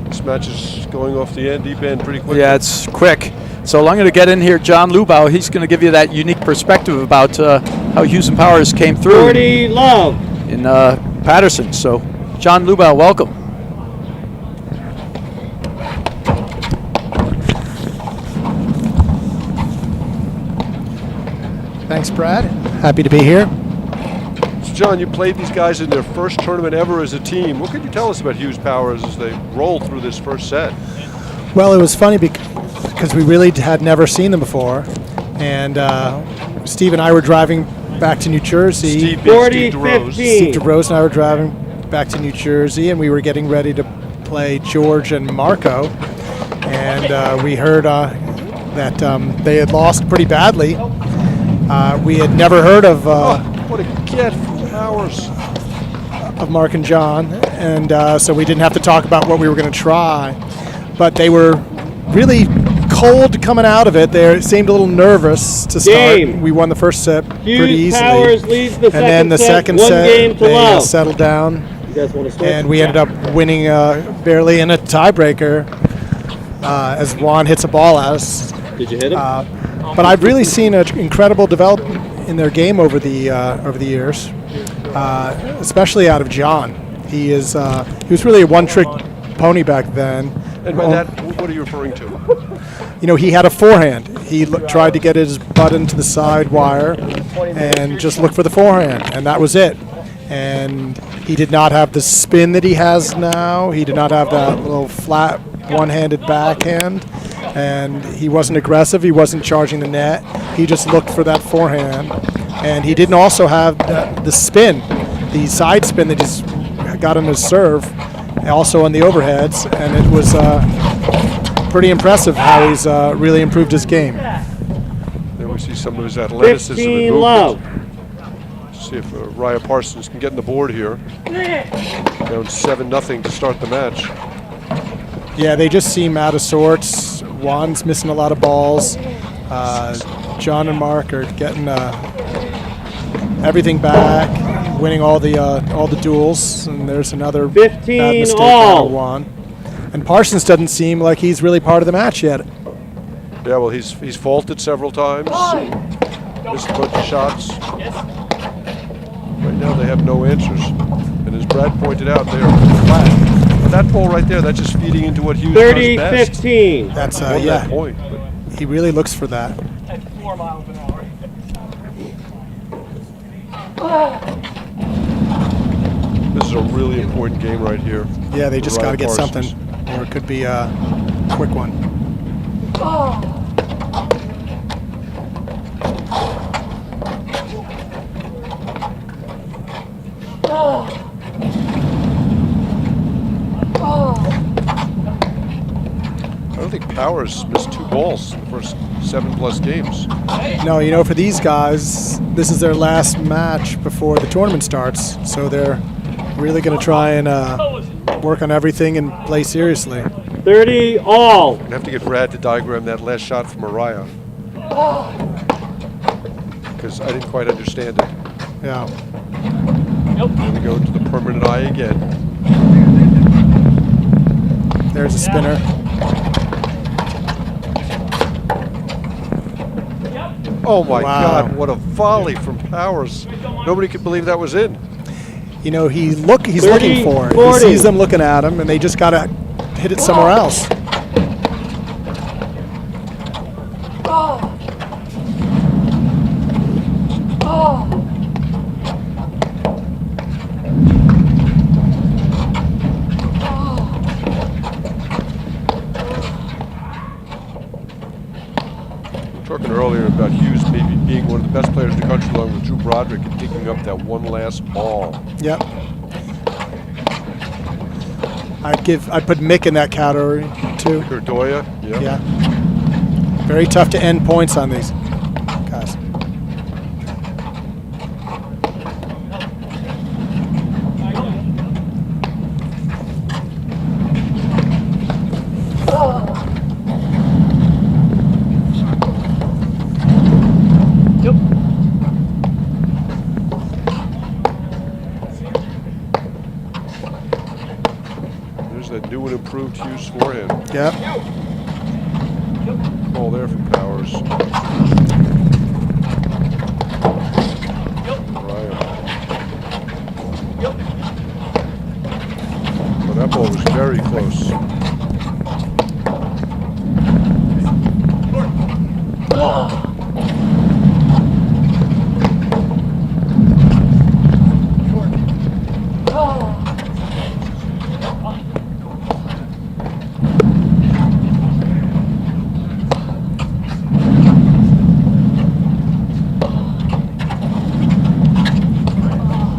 This match is going off the deep end pretty quickly. Yeah, it's quick. So I'm going to get in here, John Lubau. He's going to give you that unique perspective about how Hughes and Powers came through 40 love. in Patterson. So, John Lubau, welcome. Thanks, Brad. Happy to be here. So John, you played these guys in their first tournament ever as a team. What can you tell us about Hughes Powers as they rolled through this first set? Well, it was funny because we really had never seen them before. And Steve and I were driving back to New Jersey. Steve DeRose. Steve DeRose and I were driving back to New Jersey, and we were getting ready to play George and Marco. And we heard that they had lost pretty badly. We had never heard of what a get from Powers. Of Mark and John, and so we didn't have to talk about what we were going to try. But they were really cold coming out of it. They seemed a little nervous to start. We won the first set pretty easily. Powers leads the and then the second set, they settled down, and we ended up winning barely in a tiebreaker as Juan hits a ball at us. Did you hit him? But I've really seen an incredible development in their game over the years, especially out of John. He was really a one-trick pony back then. And by that, what are you referring to? You know, he had a forehand. He tried to get his butt into the side wire and just look for the forehand, and that was it. and he did not have the spin that he has now. He did not have that little flat one-handed backhand, and he wasn't aggressive. He wasn't charging the net. He just looked for that forehand, and he didn't also have the spin, the side spin that just got him his serve, also on the overheads, and it was pretty impressive how he's really improved his game. There we see some of his athleticism and 15 movement. love. See if Raya Parsons can get in the board here. Down 7-0 to start the match. Yeah, they just seem out of sorts. Juan's missing a lot of balls. John and Mark are getting everything back, winning all the duels, and there's another bad 15 mistake all. out of Juan. And Parsons doesn't seem like he's really part of the match yet. Yeah, well, he's faulted several times. Missed a bunch of shots. Right now they have no answers. And as Brad pointed out, they are flat. But that ball right there, that's just feeding into what Hughes does best. 30-15. That's On yeah. that point. But He really looks for that. At 4 miles an hour. this is a really important game right here. Yeah, they just for got to Raya get Parsons. something, or it could be a quick one. I don't think Powers missed 2 balls in the first 7+ games. No, you know, for these guys, this is their last match before the tournament starts, so they're really going to try and work on everything and play seriously. 30 all. I have to get Brad to diagram that last shot from Mariah. Because I didn't quite understand it. Yeah. Nope. Here we go to the permanent eye again. There's a spinner. Oh my Wow. God, what a volley from Powers. Nobody could believe that was in. You know, he's 30, looking for it. 40. He sees them looking at him, and they just got to hit it somewhere else. Talking earlier about Hughes maybe being one of the best players in the country along with Drew Broderick and picking up that one last ball. Yep. I'd put Mick in that category too. Cordoya, yeah. Yeah. Very tough to end points on these guys. There's that new and improved Hughes forehand. Yep. Ball there from Powers. Ryan. Well, that ball was very close.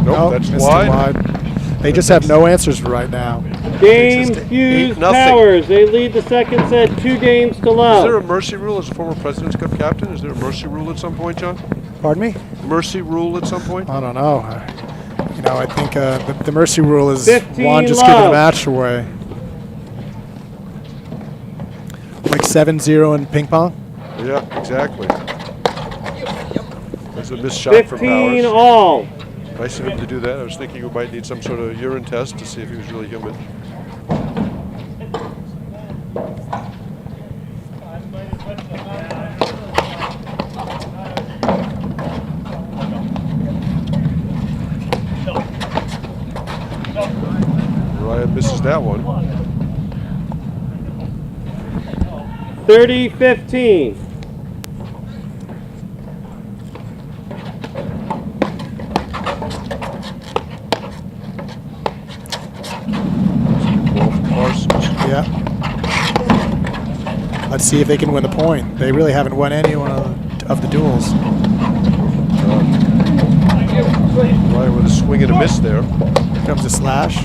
Nope, that's missed it wide. They just have no answers right now. Game It's just Hughes 8-0. Powers. They lead the second set 2 games to Is love. there a mercy rule as a former President's Cup captain? Is there a mercy rule at some point, John? Pardon me? Mercy rule at some point? I don't know. You know, I think the mercy rule is 15 Juan just giving the love. match away. Like 7-0 in ping pong. Yeah, exactly. There's a missed shot from 15 Powers. all. Nice of him to do that. I was thinking we might need some sort of urine test to see if he was really human. Ryan misses that one. 30-15. Yeah. Let's see if they can win the point. They really haven't won any one of the duels. Right with a swing and a miss there. Here comes a slash.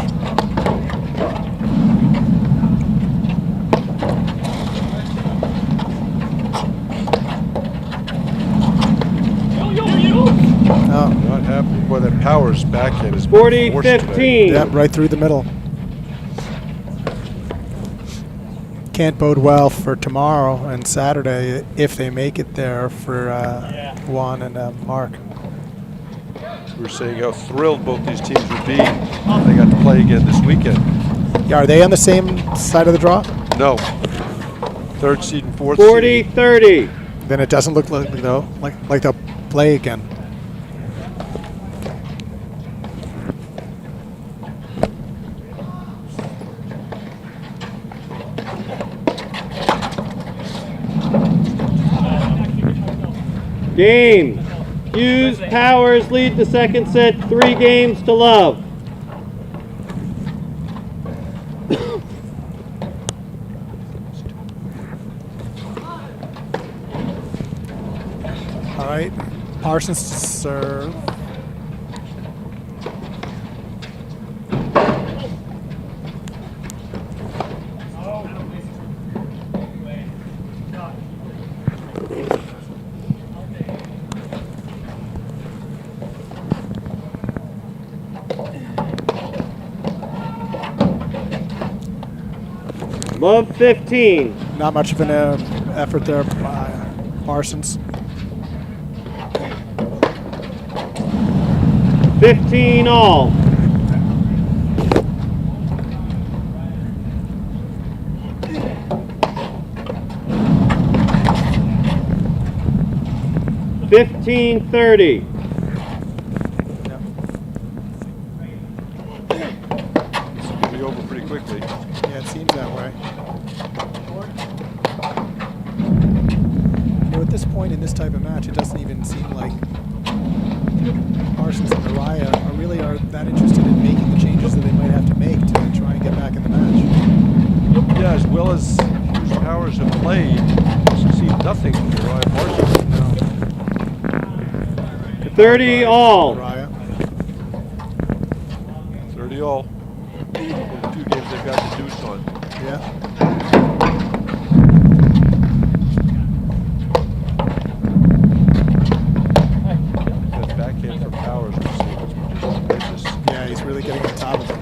Oh. Not happening. Boy, that Powers backhand is 40-15. Yep, right through the middle. Can't bode well for tomorrow and Saturday if they make it there for Juan and Mark. We were saying how thrilled both these teams would be if they got to play again this weekend. Yeah, are they on the same side of the draw? No. Third seed and fourth seed. 40-30. Then it doesn't look like they'll play again. Game. Hughes Powers lead the second set 3-0. All right, Parsons to serve. Love 15. Not much of an effort there by Parsons. 15 all. $15.30. This will be over pretty quickly. Yeah, it seems that way. You know, at this point in this type of match, it doesn't even seem like Parsons and Mariah are that interested in making the changes that they might have to make to try and get back in the match. Yeah, as well as Hughes Powers have played, we've seen nothing from Mariah Parsons. No. 30 all. Mariah. 30 all. In the 2 games they've got the deuce on. Yeah. That backhand for Powers was just Yeah, he's really getting on top of it.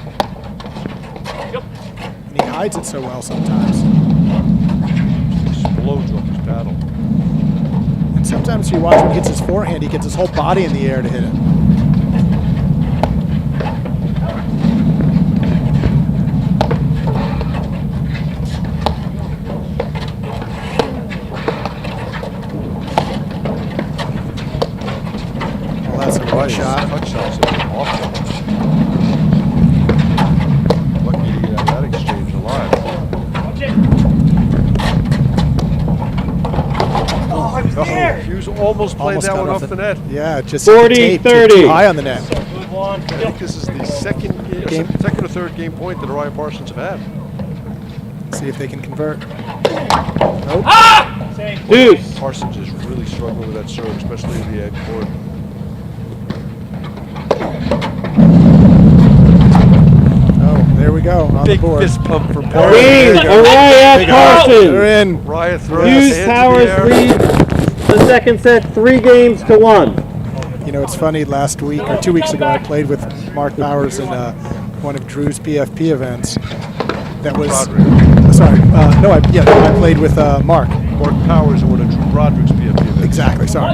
And he hides it so well sometimes. explodes off his paddle. And sometimes you watch when he hits his forehand, he gets his whole body in the air to hit it. Well, that's a good shot. Cut shots have been awful. Lucky to get out of that exchange alive. Hughes almost played that one off the net. Yeah, just 40-30. too high on the net. I think this is the second or third game point that Orion Parsons have had. See if they can convert. Nope. Deuce. Parsons is really struggling with that serve, especially in the edge court. Oh, there we go. On Big the board. fist pump from Queen, Parsons. Orion Parsons. They're in. Riot throws Hughes his hands Powers in the air. leads the second set 3-1. You know, it's funny, last week or 2 weeks ago, I played with Mark Bowers in one of Drew's PFP events. That was, sorry, I played with Mark. Mark Powers in one of Drew Broderick's PFP events. Exactly, sorry.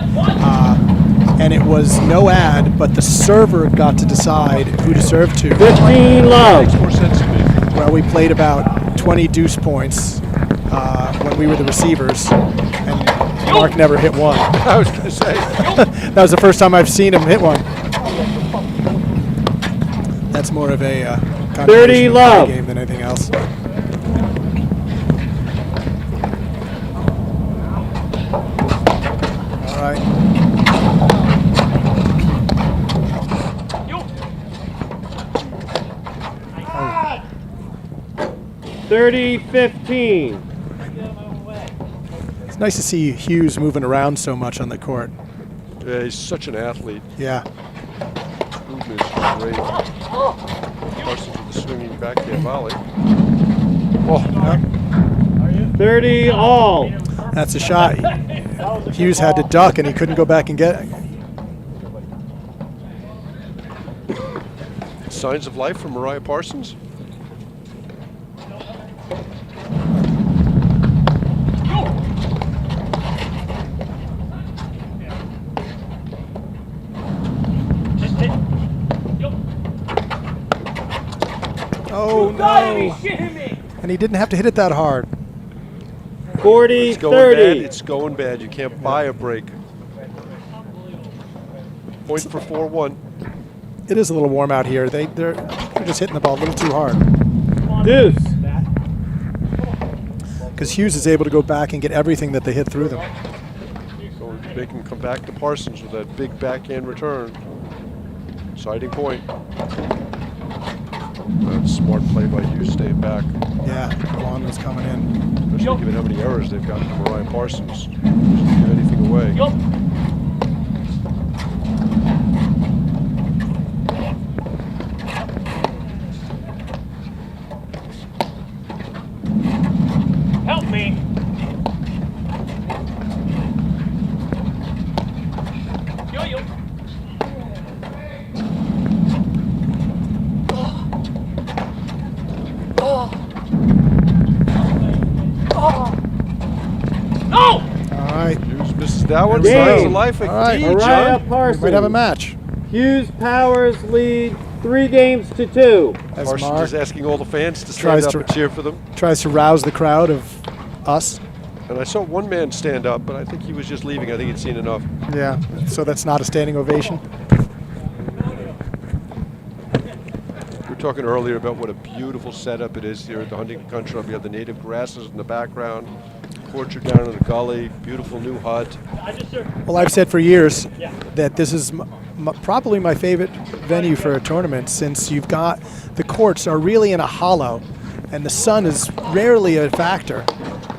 And it was no ad, but the server got to decide who to serve to. 15 love. Makes more sense to me. Well, we played about 20 deuce points when we were the receivers, and Mark never hit one. I was going to say. That was the first time I've seen him hit one. That's more of a 30 love game than anything else. All right. 30-15. It's nice to see Hughes moving around so much on the court. Yeah, he's such an athlete. Yeah. Movement is great. Parsons with the swinging backhand volley. Oh, 30 all. That's a shot. Hughes had to duck and he couldn't go back and get it. Signs of life from Mariah Parsons. Oh no! And he didn't have to hit it that hard. 40, It's going 30. bad. It's going bad. You can't buy a break. Point for 4-1. It is a little warm out here. They're just hitting the ball a little too hard. Deuce. Because Hughes is able to go back and get everything that they hit through them. So they can come back to Parsons with that big backhand return. Exciting point. That's smart play by Hughes staying back. Yeah, Juan was coming in. Especially given how many errors they've got from Mariah Parsons. Doesn't give anything away. Help me. Yo. No! All right. Hughes misses that one. Game. Signs of life All right. indeed, Mariah John. Parsons. We might have a match. Hughes Powers lead 3-2. As Parsons Mark is asking all the fans to stand tries up to- and cheer for them. tries to rouse the crowd of us. And I saw one man stand up, but I think he was just leaving. I think he'd seen enough. Yeah, so that's not a standing ovation. We were talking earlier about what a beautiful setup it is here at the Huntington Country Club. You have the native grasses in the background, porch are down in the gully, beautiful new hut. Well, I've said for years that this is probably my favorite venue for a tournament, since you've got the courts are really in a hollow and the sun is rarely a factor,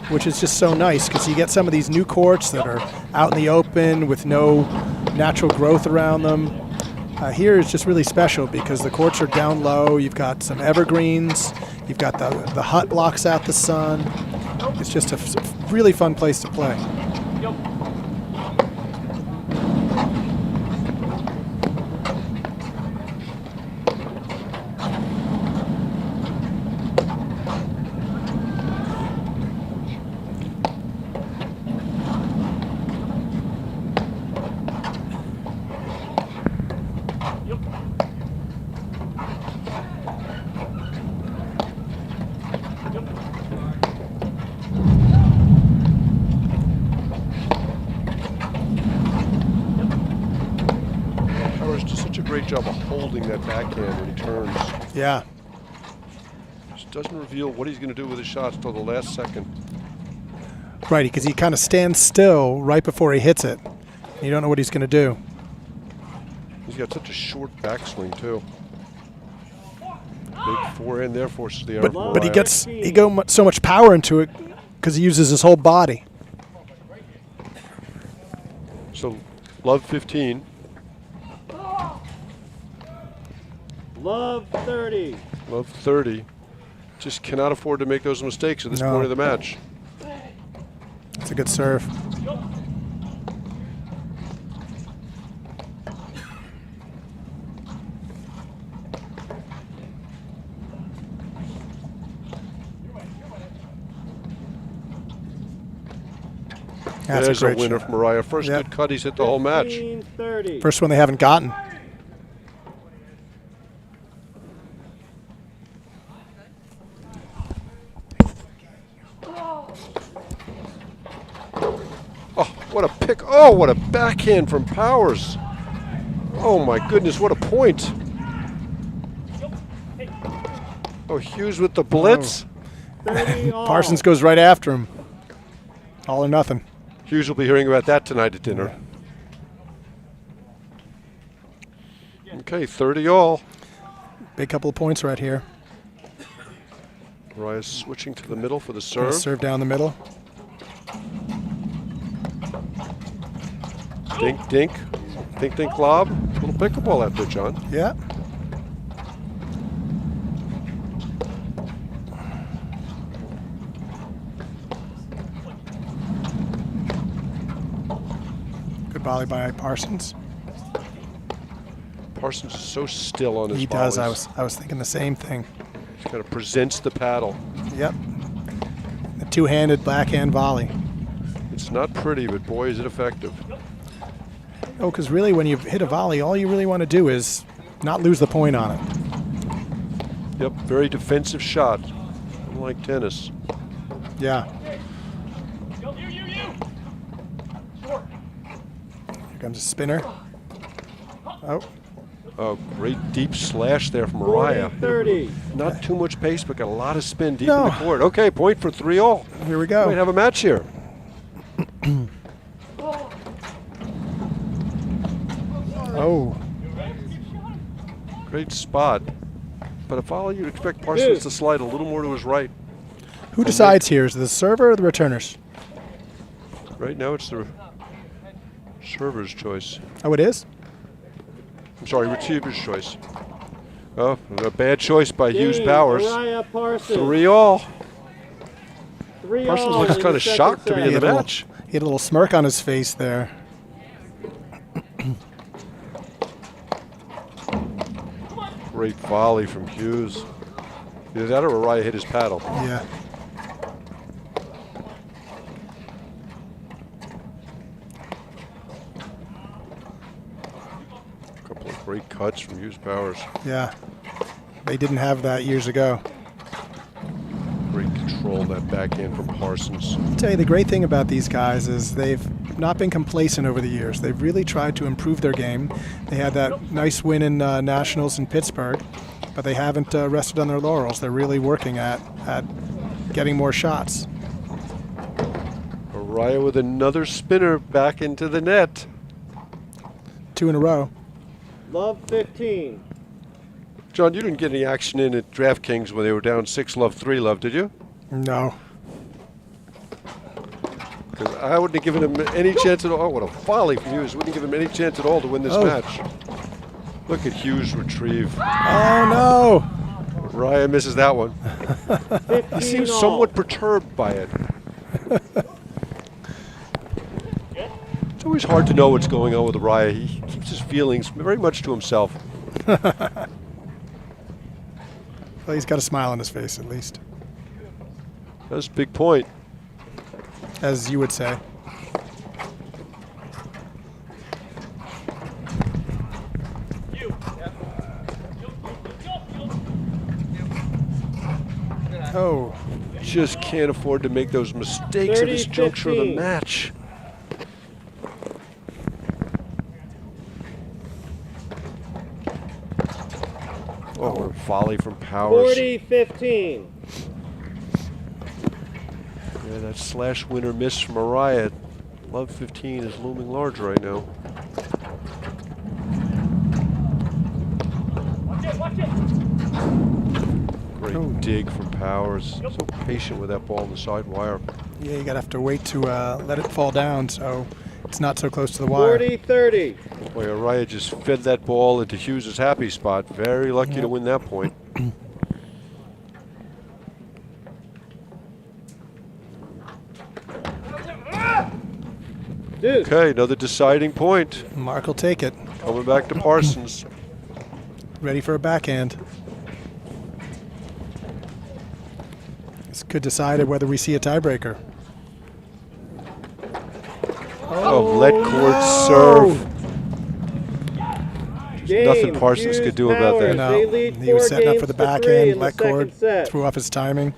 which is just so nice because you get some of these new courts that are out in the open with no natural growth around them. Here is just really special because the courts are down low. You've got some evergreens. You've got the hut blocks out the sun. It's just a really fun place to play. Powers does such a great job of holding that backhand when he turns. Yeah. Just doesn't reveal what he's going to do with his shots till the last second. Right, because he kind of stands still right before he hits it. You don't know what he's going to do. He's got such a short backswing too. Big forehand there forces the error. But he go so much power into it because he uses his whole body. So, love 15. Love 30. Love 30. Just cannot afford to make those mistakes at this point of the match. It's a good serve. That's There's a great winner shot. from Mariah. First good cut he's hit the whole match. 30. First one they haven't gotten. Oh, what a pick. Oh, what a backhand from Powers. Oh, my goodness, what a point. Oh, Hughes with the blitz. Parsons goes right after him. All or nothing. Hughes will be hearing about that tonight at dinner. Okay, 30 all. Big couple of points right here. Mariah's switching to the middle for the Gonna serve. serve down the middle. Dink, dink. Dink, dink, lob. Little pickleball out there, John. Yeah. Good volley by Parsons. Parsons is so still on his He does. volleys. I was thinking the same thing. He kind of presents the paddle. Yep. A two-handed backhand volley. It's not pretty, but boy, is it effective. Oh, because really, when you hit a volley, all you really want to do is not lose the point on it. Yep, very defensive shot, unlike tennis. Yeah. Here comes a spinner. Oh. Oh, great deep slash there from Mariah. 30. Not too much pace, but got a lot of spin deep No. in the court. Okay, point for 3-all. Here we go. Might have a match here. Oh. Great spot. But a volley, you'd expect Parsons to slide a little more to his right. Who decides here? Is it the server or the returners? Right now, it's the server's choice. Oh, it is? I'm sorry, receiver's choice. Oh, a bad choice by Hughes Powers. Mariah Parsons. 3-all. 3-all Parsons looks in kind the of second shocked to be set. in the He had a little- match. He had a little smirk on his face there. Great volley from Hughes. Either that or Mariah hit his paddle. Yeah. A couple of great cuts from Hughes Powers. Yeah. They didn't have that years ago. Great control in that backhand from Parsons. I'll tell you, the great thing about these guys is they've not been complacent over the years. They've really tried to improve their game. They had that nice win in Nationals in Pittsburgh, but they haven't rested on their laurels. They're really working at getting more shots. Mariah with another spinner back into the net. 2 in a row. Love 15. John, you didn't get any action in at DraftKings when they were down 6-love, 3-love, did you? No. Because I wouldn't have given him any chance at all. Oh, what a volley from Hughes. Wouldn't give him any chance at all to win this match. Look at Hughes retrieve. Oh, no. Mariah misses that one. He seems somewhat perturbed by it. It's always hard to know what's going on with Mariah. He keeps his feelings very much to himself. Well, he's got a smile on his face, at least. That's a big point. As you would say. Oh. Just can't afford to make those mistakes at this juncture of the match. Oh, what a volley from Powers. 40-15. Yeah, that slash winner miss from Mariah. Love 15 is looming large right now. Great dig from Powers. So patient with that ball on the side wire. Yeah, you gotta have to wait to let it fall down so it's not so close to the wire. 40-30. Boy, Araya just fed that ball into Hughes' happy spot. Very lucky to win that point. Okay, another deciding point. Mark will take it. Coming back to Parsons. Ready for a backhand. This could decide whether we see a tiebreaker. Oh, let court serve. There's nothing Parsons could do about that. No, he was setting up for the backhand. Let court threw off his timing.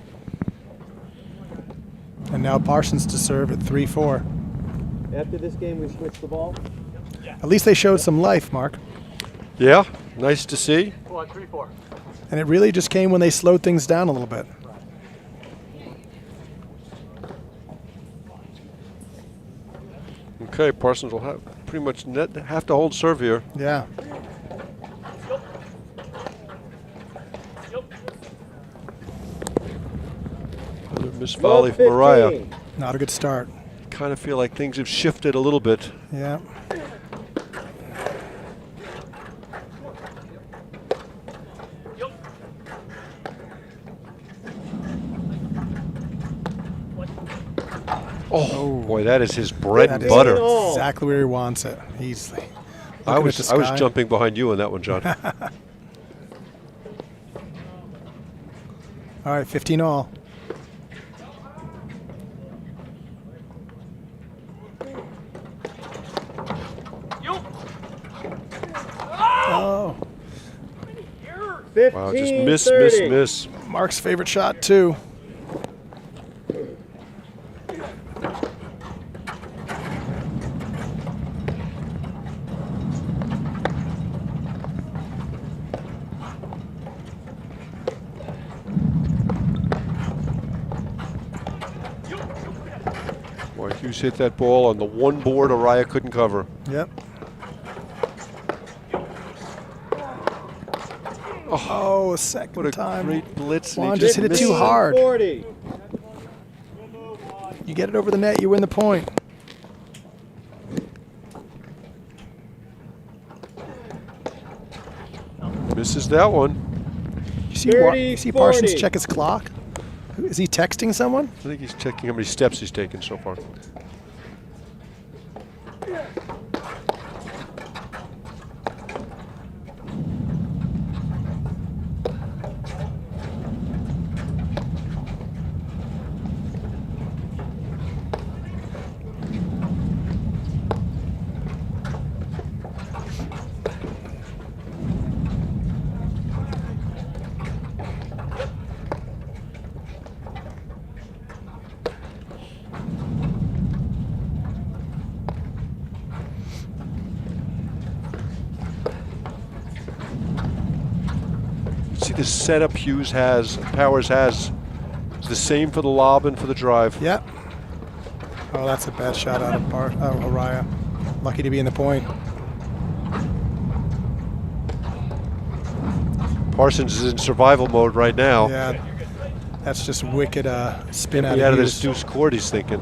And now Parsons to serve at 3-4. After this game, we switch the ball. At least they showed some life, Mark. Yeah, nice to see. Come on, 3-4. And it really just came when they slowed things down a little bit. Okay, Parsons will have pretty much have to hold serve here. Yeah. Another missed volley from Mariah. Not a good start. Kind of feel like things have shifted a little bit. Yeah. Oh, boy, that is his bread That and is butter. exactly where he wants it. Easily. I was jumping behind you on that one, John. All right, 15 all. Oh. Wow, just miss. Mark's favorite shot, too. Boy, Hughes hit that ball on the one board Araya couldn't cover. Yep. Oh, second time. Great blitz. Juan just hit it too hard. 40. You get it over the net, you win the point. Misses that one. You see Parsons check his clock? Is he texting someone? I think he's checking how many steps he's taken so far. See the setup Powers has. It's the same for the lob and for the drive. Yep. Oh, that's a bad shot out of Araya. Lucky to be in the point. Parsons is in survival mode right now. Yeah, that's just wicked spin out of of this deuce court, he's thinking.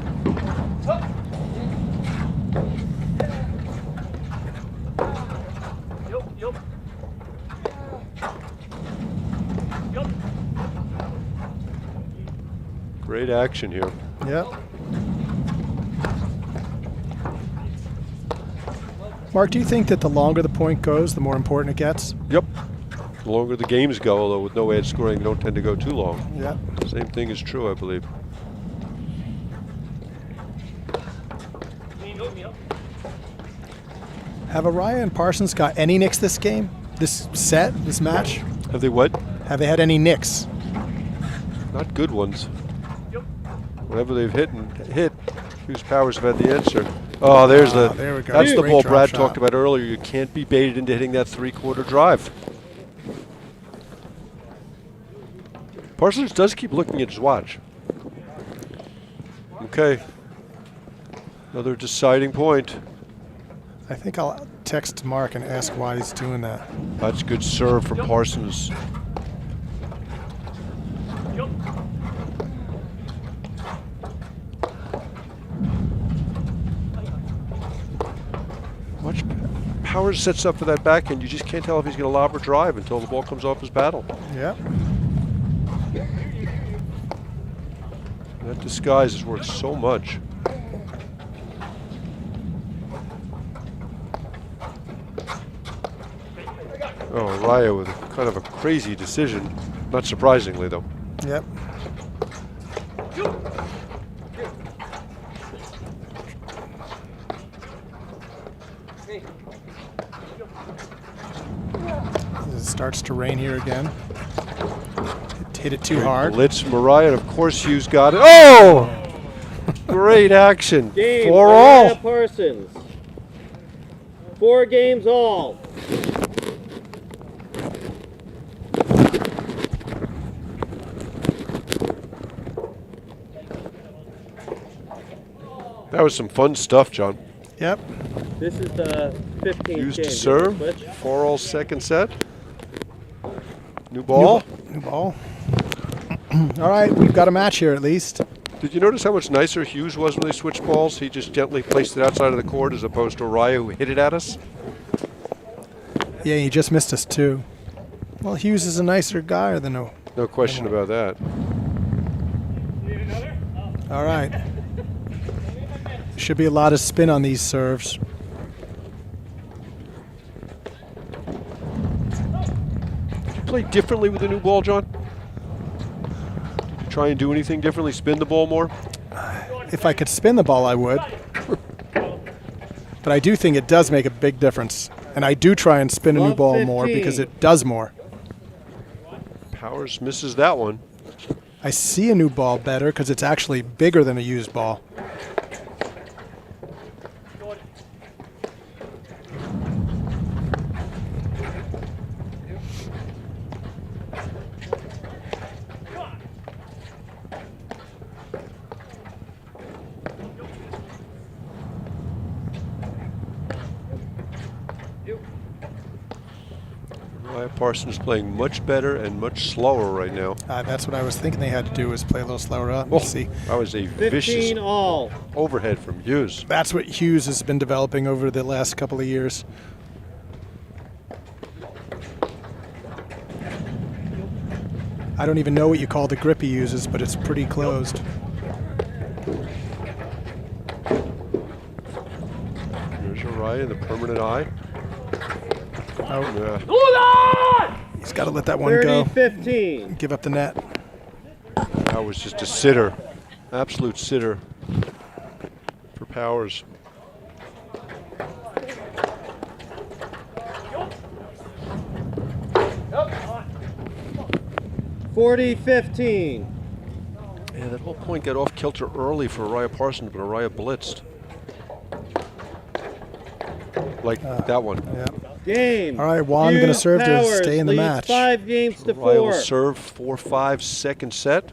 Great action here. Yep. Mark, do you think that the longer the point goes, the more important it gets? Yep. The longer the games go, although with no ad scoring, they don't tend to go too long. Yeah. Same thing is true, I believe. Have Araya and Parsons got any nicks this game? This set? This match? Have they what? Have they had any nicks? Not good ones. Whatever they've hit, Hughes Powers have had the answer. Oh, there we go. That's the ball Brad talked about earlier. You can't be baited into hitting that three-quarter drive. Parsons does keep looking at his watch. Okay. Another deciding point. I think I'll text Mark and ask why he's doing that. That's good serve from Parsons. Much Powers sets up for that backhand. You just can't tell if he's going to lob or drive until the ball comes off his paddle. Yeah. That disguise is worth so much. Oh, Raya with kind of a crazy decision. Not surprisingly, though. Yep. It starts to rain here again. Hit it too hard. Blitz Mariah, and of course Hughes got it. Oh! Great action. Game, 4 all. Parsons. 4 games all. That was some fun stuff, John. Yep. This is the 15th Hughes game. to serve. 4 all second set. New ball. New ball. All right, we've got a match here at least. Did you notice how much nicer Hughes was when they switched balls? He just gently placed it outside of the court as opposed to Araya, who hit it at us. Yeah, he just missed us too. Well, Hughes is a nicer guy than no. No question about that. All right. Should be a lot of spin on these serves. Did you play differently with the new ball, John? Did you try and do anything differently? Spin the ball more? If I could spin the ball, I would. But I do think it does make a big difference. And I do try and spin a new ball more because it does more. Powers misses that one. I see a new ball better because it's actually bigger than a used ball. Parsons playing much better and much slower right now. That's what I was thinking they had to do, was play a little slower up. Oh, See. That was a vicious overhead from Hughes. That's what Hughes has been developing over the last couple of years. I don't even know what you call the grip he uses, but it's pretty closed. There's Araya in the permanent eye. Oh. Yeah. He's got to let that one go. 30-15. Give up the net. That was just a sitter. Absolute sitter for Powers. Yep. 40-15. Yeah, that whole point got off kilter early for Araya Parsons, but Araya blitzed. Like that one. Yeah. Game. All right, Juan going to serve to stay in the match. 5 games to 4. Araya will serve 4-5 second set.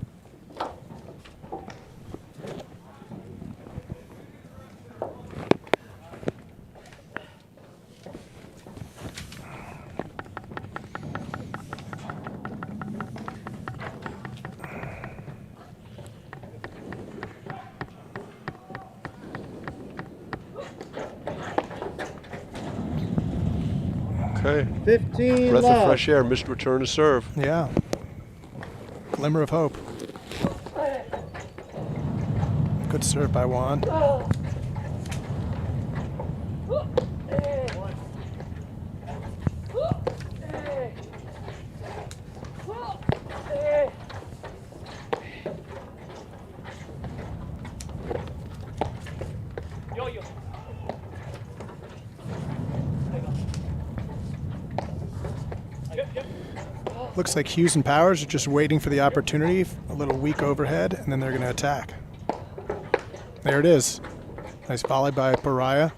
Okay. 15 Breath love. of fresh air, missed return to serve. Yeah. Glimmer of hope. Good serve by Juan. Looks like Hughes and Powers are just waiting for the opportunity, a little weak overhead, and then they're going to attack. There it is. Nice volley by Araya.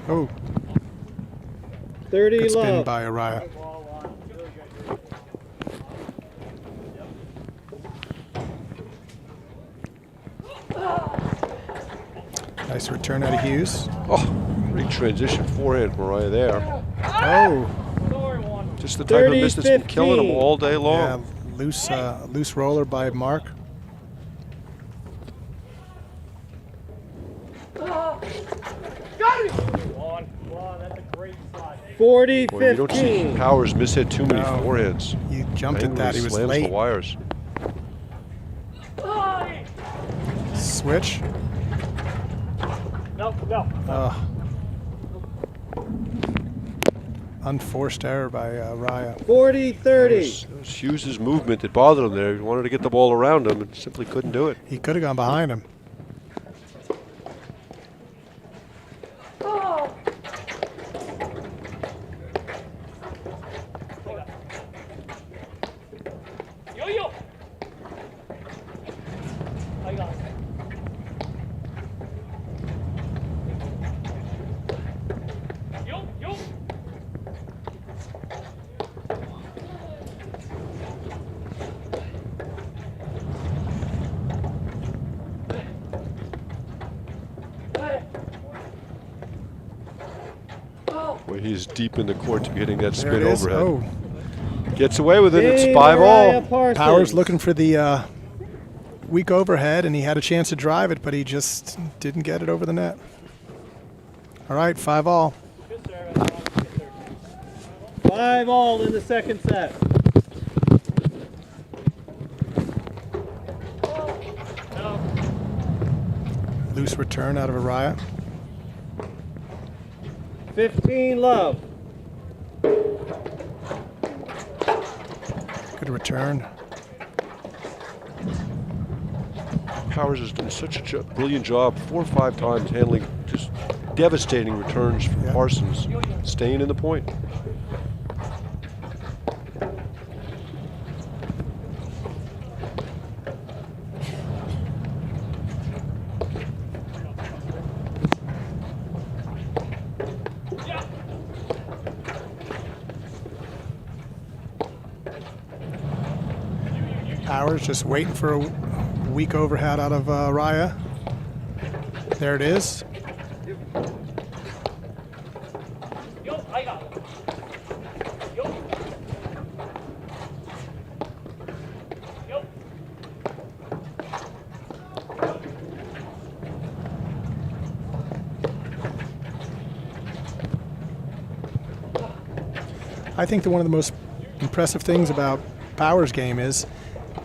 Oh. 30 Good spin love. by Araya. Nice return out of Hughes. Oh, great transition forehand from Araya there. Oh. Just the type of miss that's been killing him all day long. Yeah, loose roller by Mark. 40-15. Boy, you don't see Powers mishit too many No. forehands. He jumped at that. He was slams late. the wires. Switch. No. Unforced error by Araya. 40-30. It was Hughes' movement that bothered him there. He wanted to get the ball around him and simply couldn't do it. He could have gone behind him. Yo-yo. I got it. Yo. He's deep in the court to be hitting that There spin it is. overhead. Oh, Gets away with it. It's Hey, 5-all. Mariah Powers looking for the weak overhead, and he had a chance to drive it, but he just didn't get it over the net. All right, 5-all. 5-all in the second set. Loose return out of Araya. 15 love. Good return. Powers has done such a brilliant job 4 or 5 times handling just devastating returns from Parsons, staying in the point. Powers just waiting for a weak overhead out of Raya. There it is. I think that one of the most impressive things about Powers' game is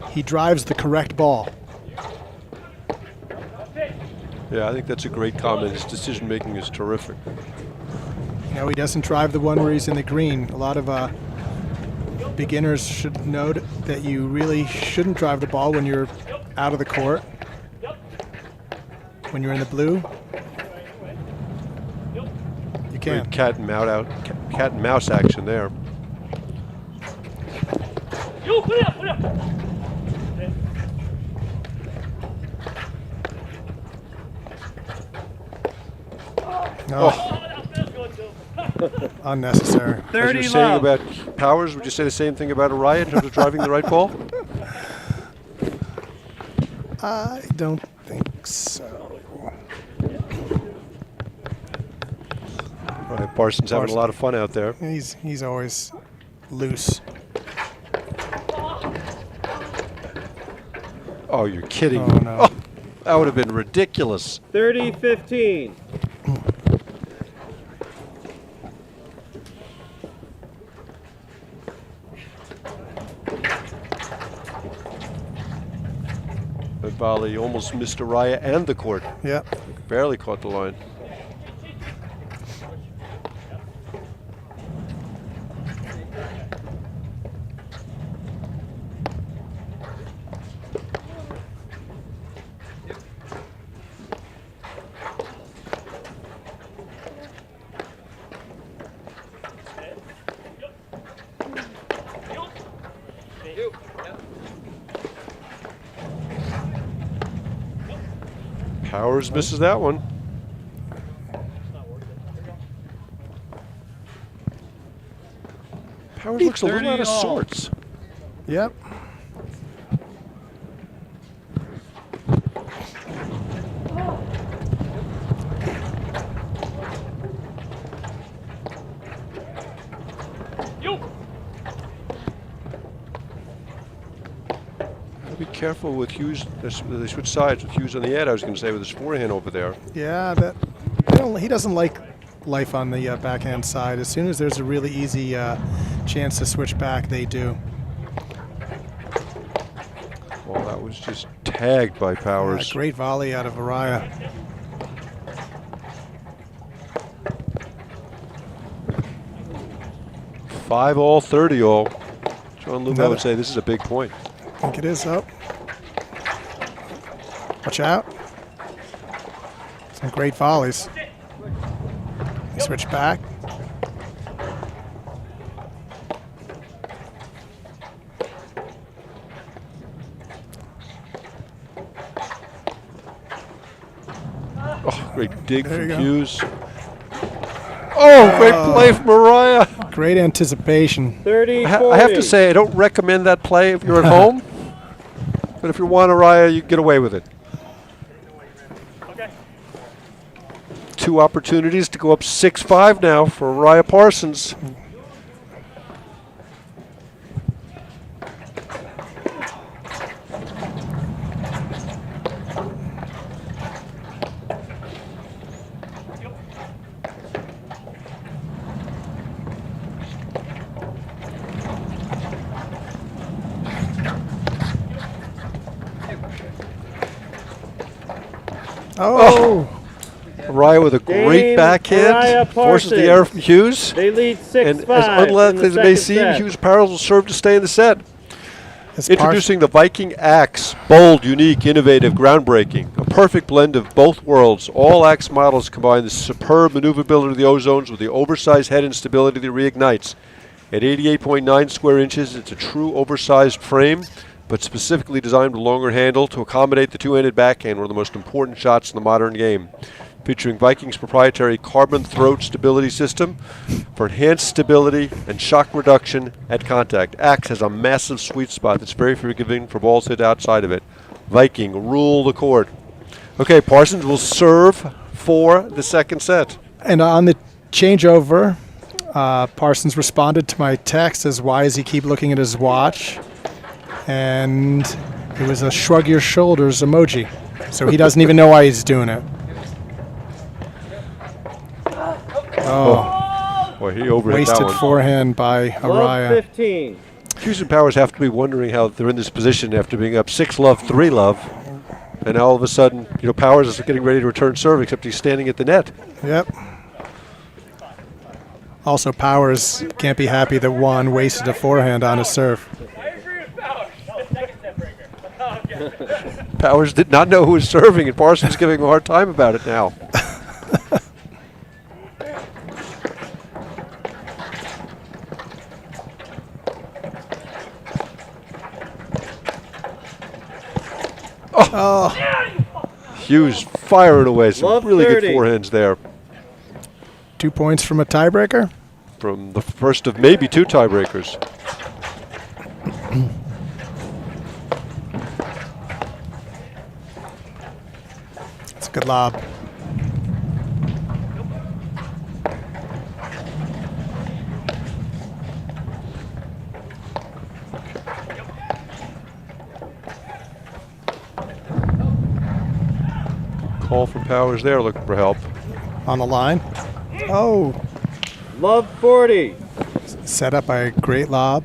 he drives the correct ball. Yeah, I think that's a great comment. His decision making is terrific. You know, he doesn't drive the one where he's in the green. A lot of beginners should know that you really shouldn't drive the ball when you're out of the court. When you're in the blue, you can. Great cat and mouse action there. Oh. Unnecessary. 30 As you're saying love. about Powers, would you say the same thing about Araya in terms of driving the right ball? I don't think so. All right, Parsons having a lot of fun out there. He's always loose. Oh, you're kidding Oh, me. no. Oh, that would have been ridiculous. 30-15. That volley almost missed Araya and the court. Yeah. Barely caught the line. Powers misses that one. Powers looks a little out of sorts. Yep. Be careful with Hughes. They switch sides with Hughes on the ad. I was going to say with his forehand over there. Yeah, he doesn't like life on the backhand side. As soon as there's a really easy chance to switch back, they do. Well, that was just tagged by Powers. Yeah, great volley out of Araya. Five all, 30 all. John Luma would say this is a big point. I think it is up. Watch out. Some great volleys. Switch back. Oh, great dig There from you go. Hughes. Oh, great play from Mariah. Great anticipation. 30, I have to say, I don't recommend that play if you're at home. But if you want Araya, you can get away with it. 2 opportunities to go up 6-5 now for Raya Parsons. Oh. Raya with a great Game backhand, Raya forces the Parsons. error from Hughes. They lead 6-5. And as unlikely as it may seem, Hughes Powers will serve to stay in the set. Introducing the Viking Axe. Bold, unique, innovative, groundbreaking. A perfect blend of both worlds. All Axe models combine the superb maneuverability of the O-zones with the oversized head and stability that reignites. At 88.9 square inches, it's a true oversized frame, but specifically designed with a longer handle to accommodate the two-handed backhand, one of the most important shots in the modern game. Featuring Viking's proprietary carbon throat stability system for enhanced stability and shock reduction at contact. Axe has a massive sweet spot that's very forgiving for balls hit outside of it. Viking, rule the court. Okay, Parsons will serve for the second set. And on the changeover, Parsons responded to my text as why does he keep looking at his watch? And it was a shrug your shoulders emoji. So he doesn't even know why he's doing it. Oh. Boy, he overhit Wasted that one. forehand by Araya. 15. Hughes and Powers have to be wondering how they're in this position after being up 6-love, 3-love. And now all of a sudden, Powers is getting ready to return serve, except he's standing at the net. Yep. Also, Powers can't be happy that Juan wasted a forehand on his serve. Powers did not know who was serving, and Parsons giving him a hard time about it now. Oh. Hughes firing away some Love really 30. good forehands there. 2 points from a tiebreaker? From the first of maybe 2 tiebreakers. It's a good lob. Call from Powers there, looking for help. On the line. Oh. Love 40. Set up by a great lob.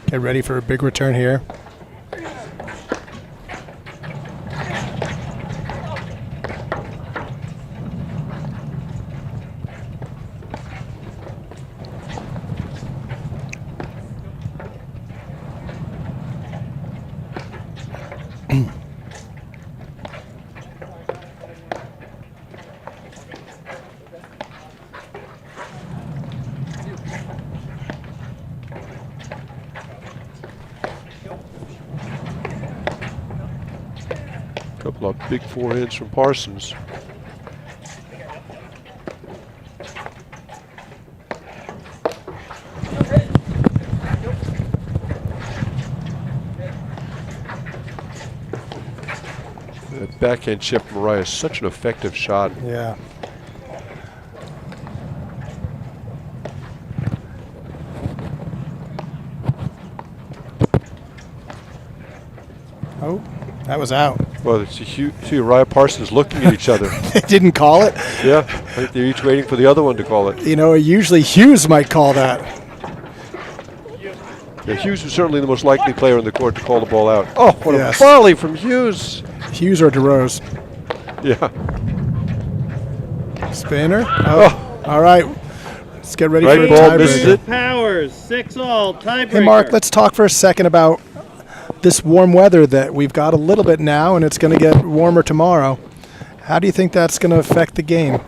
Get ready for a big return here. Couple of big forehands from Parsons. That backhand chip from Mariah is such an effective shot. Yeah. Oh, that was out. Well, it's see Raya Parsons looking at each other. They didn't call it? Yeah, I think they're each waiting for the other one to call it. Usually Hughes might call that. Yeah, Hughes was certainly the most likely player on the court to call the ball out. Oh, what Yes. a volley from Hughes. Hughes or DeRose. Yeah. Spinner. Oh. All right. Let's get ready Right for a ball, misses tiebreaker. it. Powers, 6-all, tiebreaker. Hey, Mark, let's talk for a second about this warm weather that we've got a little bit now, and it's going to get warmer tomorrow. How do you think that's going to affect the game?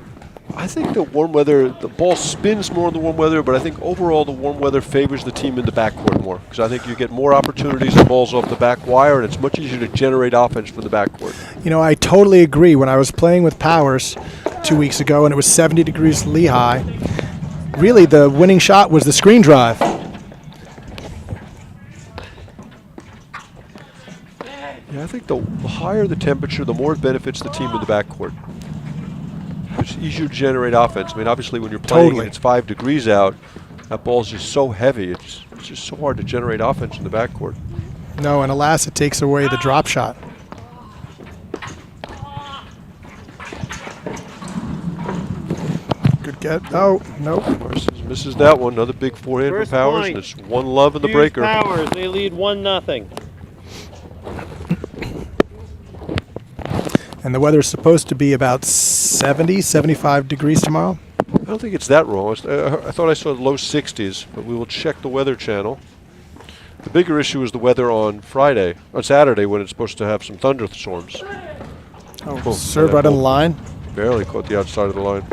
I think the warm weather, the ball spins more in the warm weather, but I think overall the warm weather favors the team in the backcourt more, because I think you get more opportunities of balls off the back wire, and it's much easier to generate offense from the backcourt. I totally agree. When I was playing with Powers 2 weeks ago, and it was 70 degrees Lehigh, really the winning shot was the screen drive. Yeah, I think think the higher the temperature, the more it benefits the team in the backcourt. It's easier to generate offense. I mean, obviously, when you're playing and it's 5 degrees out, that ball's just so heavy. It's just so hard to generate offense in the backcourt. No, and alas, it takes away the drop shot. Good get. Oh, no. Parsons misses that one. Another big forehand First from Powers, point. and it's 1-love in the Hughes breaker. Powers, they lead 1-0. And the weather's supposed to be about 70, 75 degrees tomorrow. I don't think it's that wrong. I thought I saw low 60s, but we will check the weather channel. The bigger issue is the weather on Saturday, when it's supposed to have some thunderstorms. Oh, serve right on the line. Barely caught the outside of the line.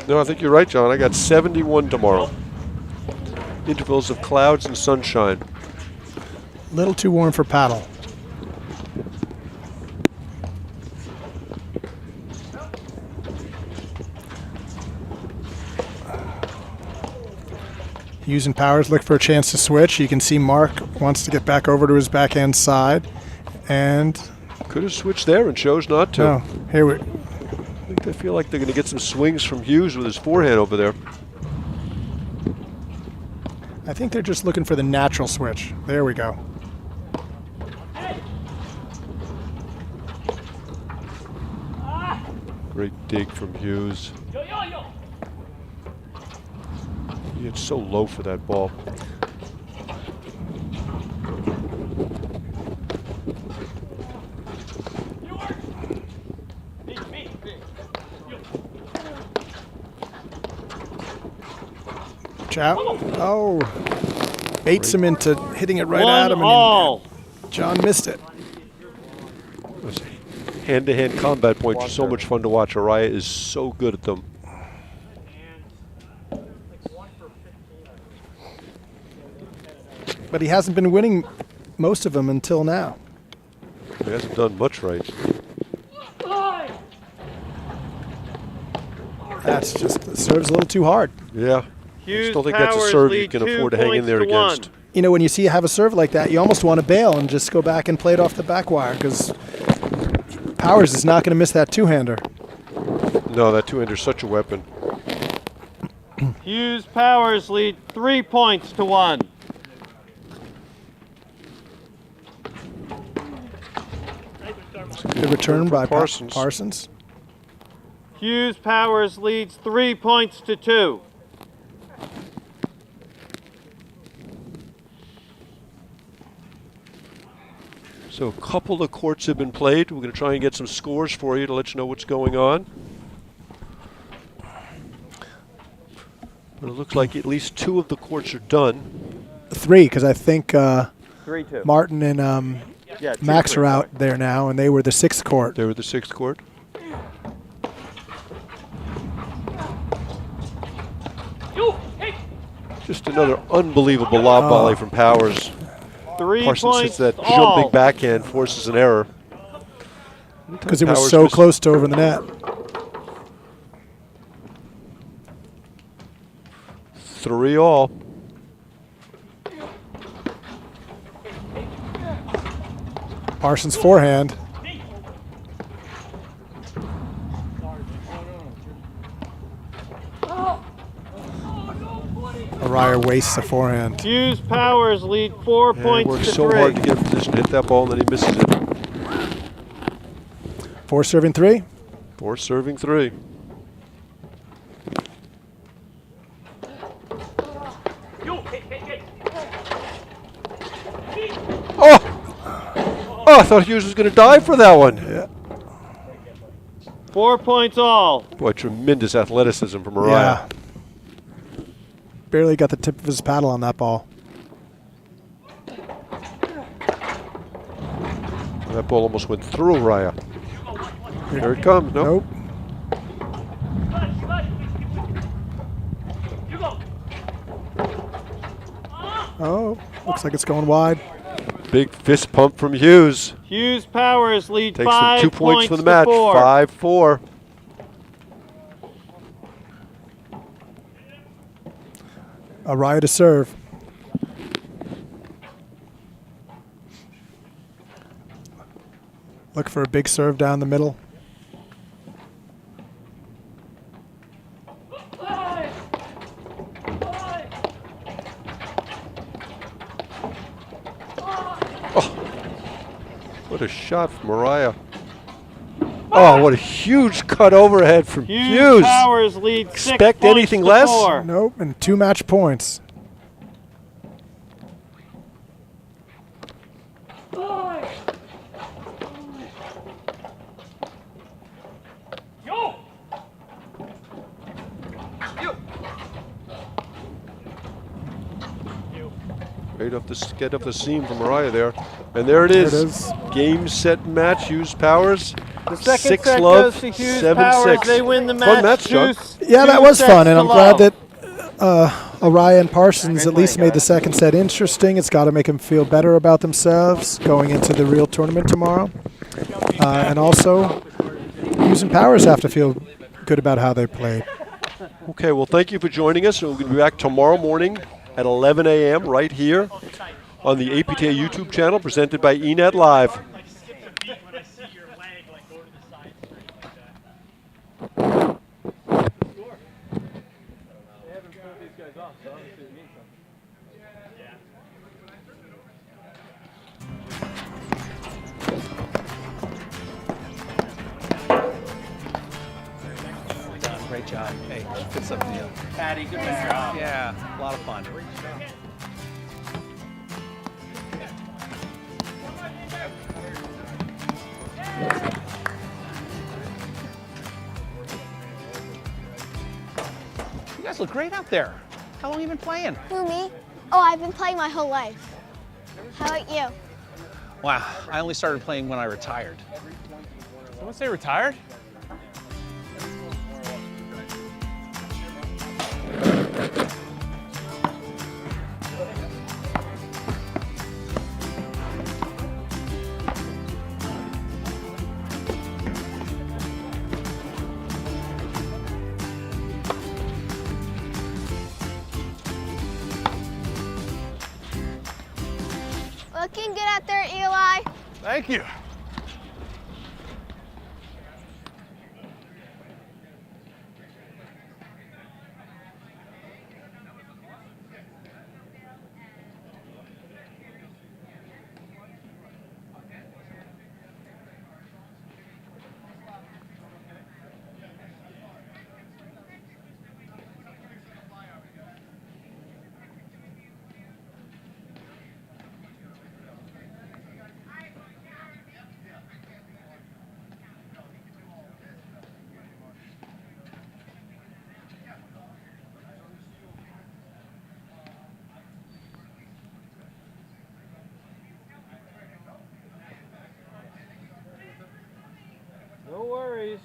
No, I think you're right, John. I got 71 tomorrow. Intervals of clouds and sunshine. A little too warm for paddle. Hughes and Powers look for a chance to switch. You can see Mark wants to get back over to his backhand side. And could have switched there and chose not to. No, here we. I think they feel like they're going to get some swings from Hughes with his forehand over there. I think they're just looking for the natural switch. There we go. Great dig from Hughes. It's so low for that ball. Chow. Oh. Baits him into hitting it right at him. 1-all. John missed it. Hand-to-hand combat points are so much fun to watch. Araya is so good at them. But he hasn't been winning most of them until now. He hasn't done much right. That's just, the serve's a little too hard. Yeah. Hughes I still think that's a Powers serve you lead can 2 afford to hang in there points to 1. against. You know, when you see you have a serve like that, you almost want to bail and just go back and play it off the back wire, because Powers is not going to miss that two-hander. No, that two-hander's such a weapon. Hughes Powers lead 3 points to 1. Good return by Parsons. Parsons. Hughes Powers leads 3 points to 2. So a couple of courts have been played. We're going to try and get some scores for you to let you know what's going on. But it looks like at least 2 of the courts are done. 3, because I think 3-2. Martin and Yeah, 2 Max free are out points. there now, and they were the 6th court. They were the 6th court. Just another unbelievable lob volley from Powers. 3 Parsons points hits that all. jumping backhand, forces an error. Because it was Powers so missed- close to over the net. 3-all. Parsons' forehand. Araya wastes a forehand. Hughes Powers lead 4 Yeah, he points works to so 3. hard to get in position to hit that ball, and then he misses it. 4 serving 3. 4 serving 3. Oh! Oh, I thought Hughes was going to dive for that one. Yeah. 4 points all. Boy, tremendous athleticism from Araya. Yeah. Barely got the tip of his paddle on that ball. That ball almost went through Araya. Here it comes. Nope. Oh, looks like it's going wide. Big fist pump from Hughes. Hughes Powers lead Takes 5 them 2 points for the to match. 4. 5-4. Araya to serve. Look for a big serve down the middle. What a shot from Mariah. Oh, what a huge cut overhead from Hughes. Powers lead 6 Expect points anything to less? 4. Nope, and 2 match points. Right off the skid of the seam from Mariah there. And there it is. There it is. Game, set, match. Hughes Powers. The second 6 set love, goes to Hughes 7-6. Powers. They win the match. Fun match, John. Juice, Yeah, that 2 was sets fun, and to I'm glad love. that Araya and Parsons at least made the second set interesting. It's got to make them feel better about themselves going into the real tournament tomorrow. And also, Hughes and Powers have to feel good about how they played. Okay, well, thank you for joining us. We'll be back tomorrow morning at 11 a.m. right here on the APTA YouTube channel, presented by eNet Live. Great job. Hey, good stuff to you. Patty, good job. Yeah, a lot of fun. You guys look great out there. How long have you been playing? Who, me? Oh, I've been playing my whole life. How about you? Wow, I only started playing when I retired. Someone say retired? Looking good out there, Eli. Thank you. No worries.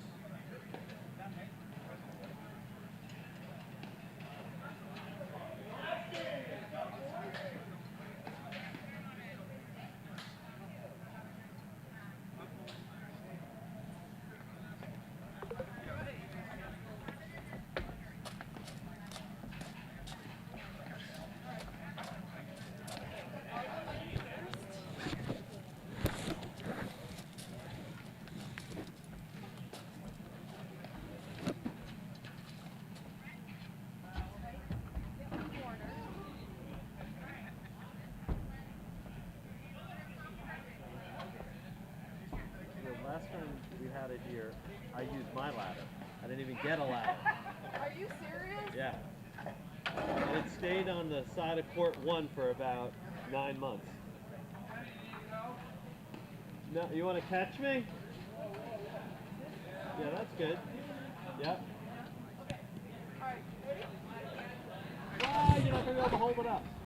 Last time we had it here, I used my ladder. I didn't even get a ladder. Are you serious? Yeah. And it stayed on the side of court 1 for about 9 months. No, you want to catch me? Yeah, that's good. Yep. Alright, ready? Ah, you're not going to be able to hold it up.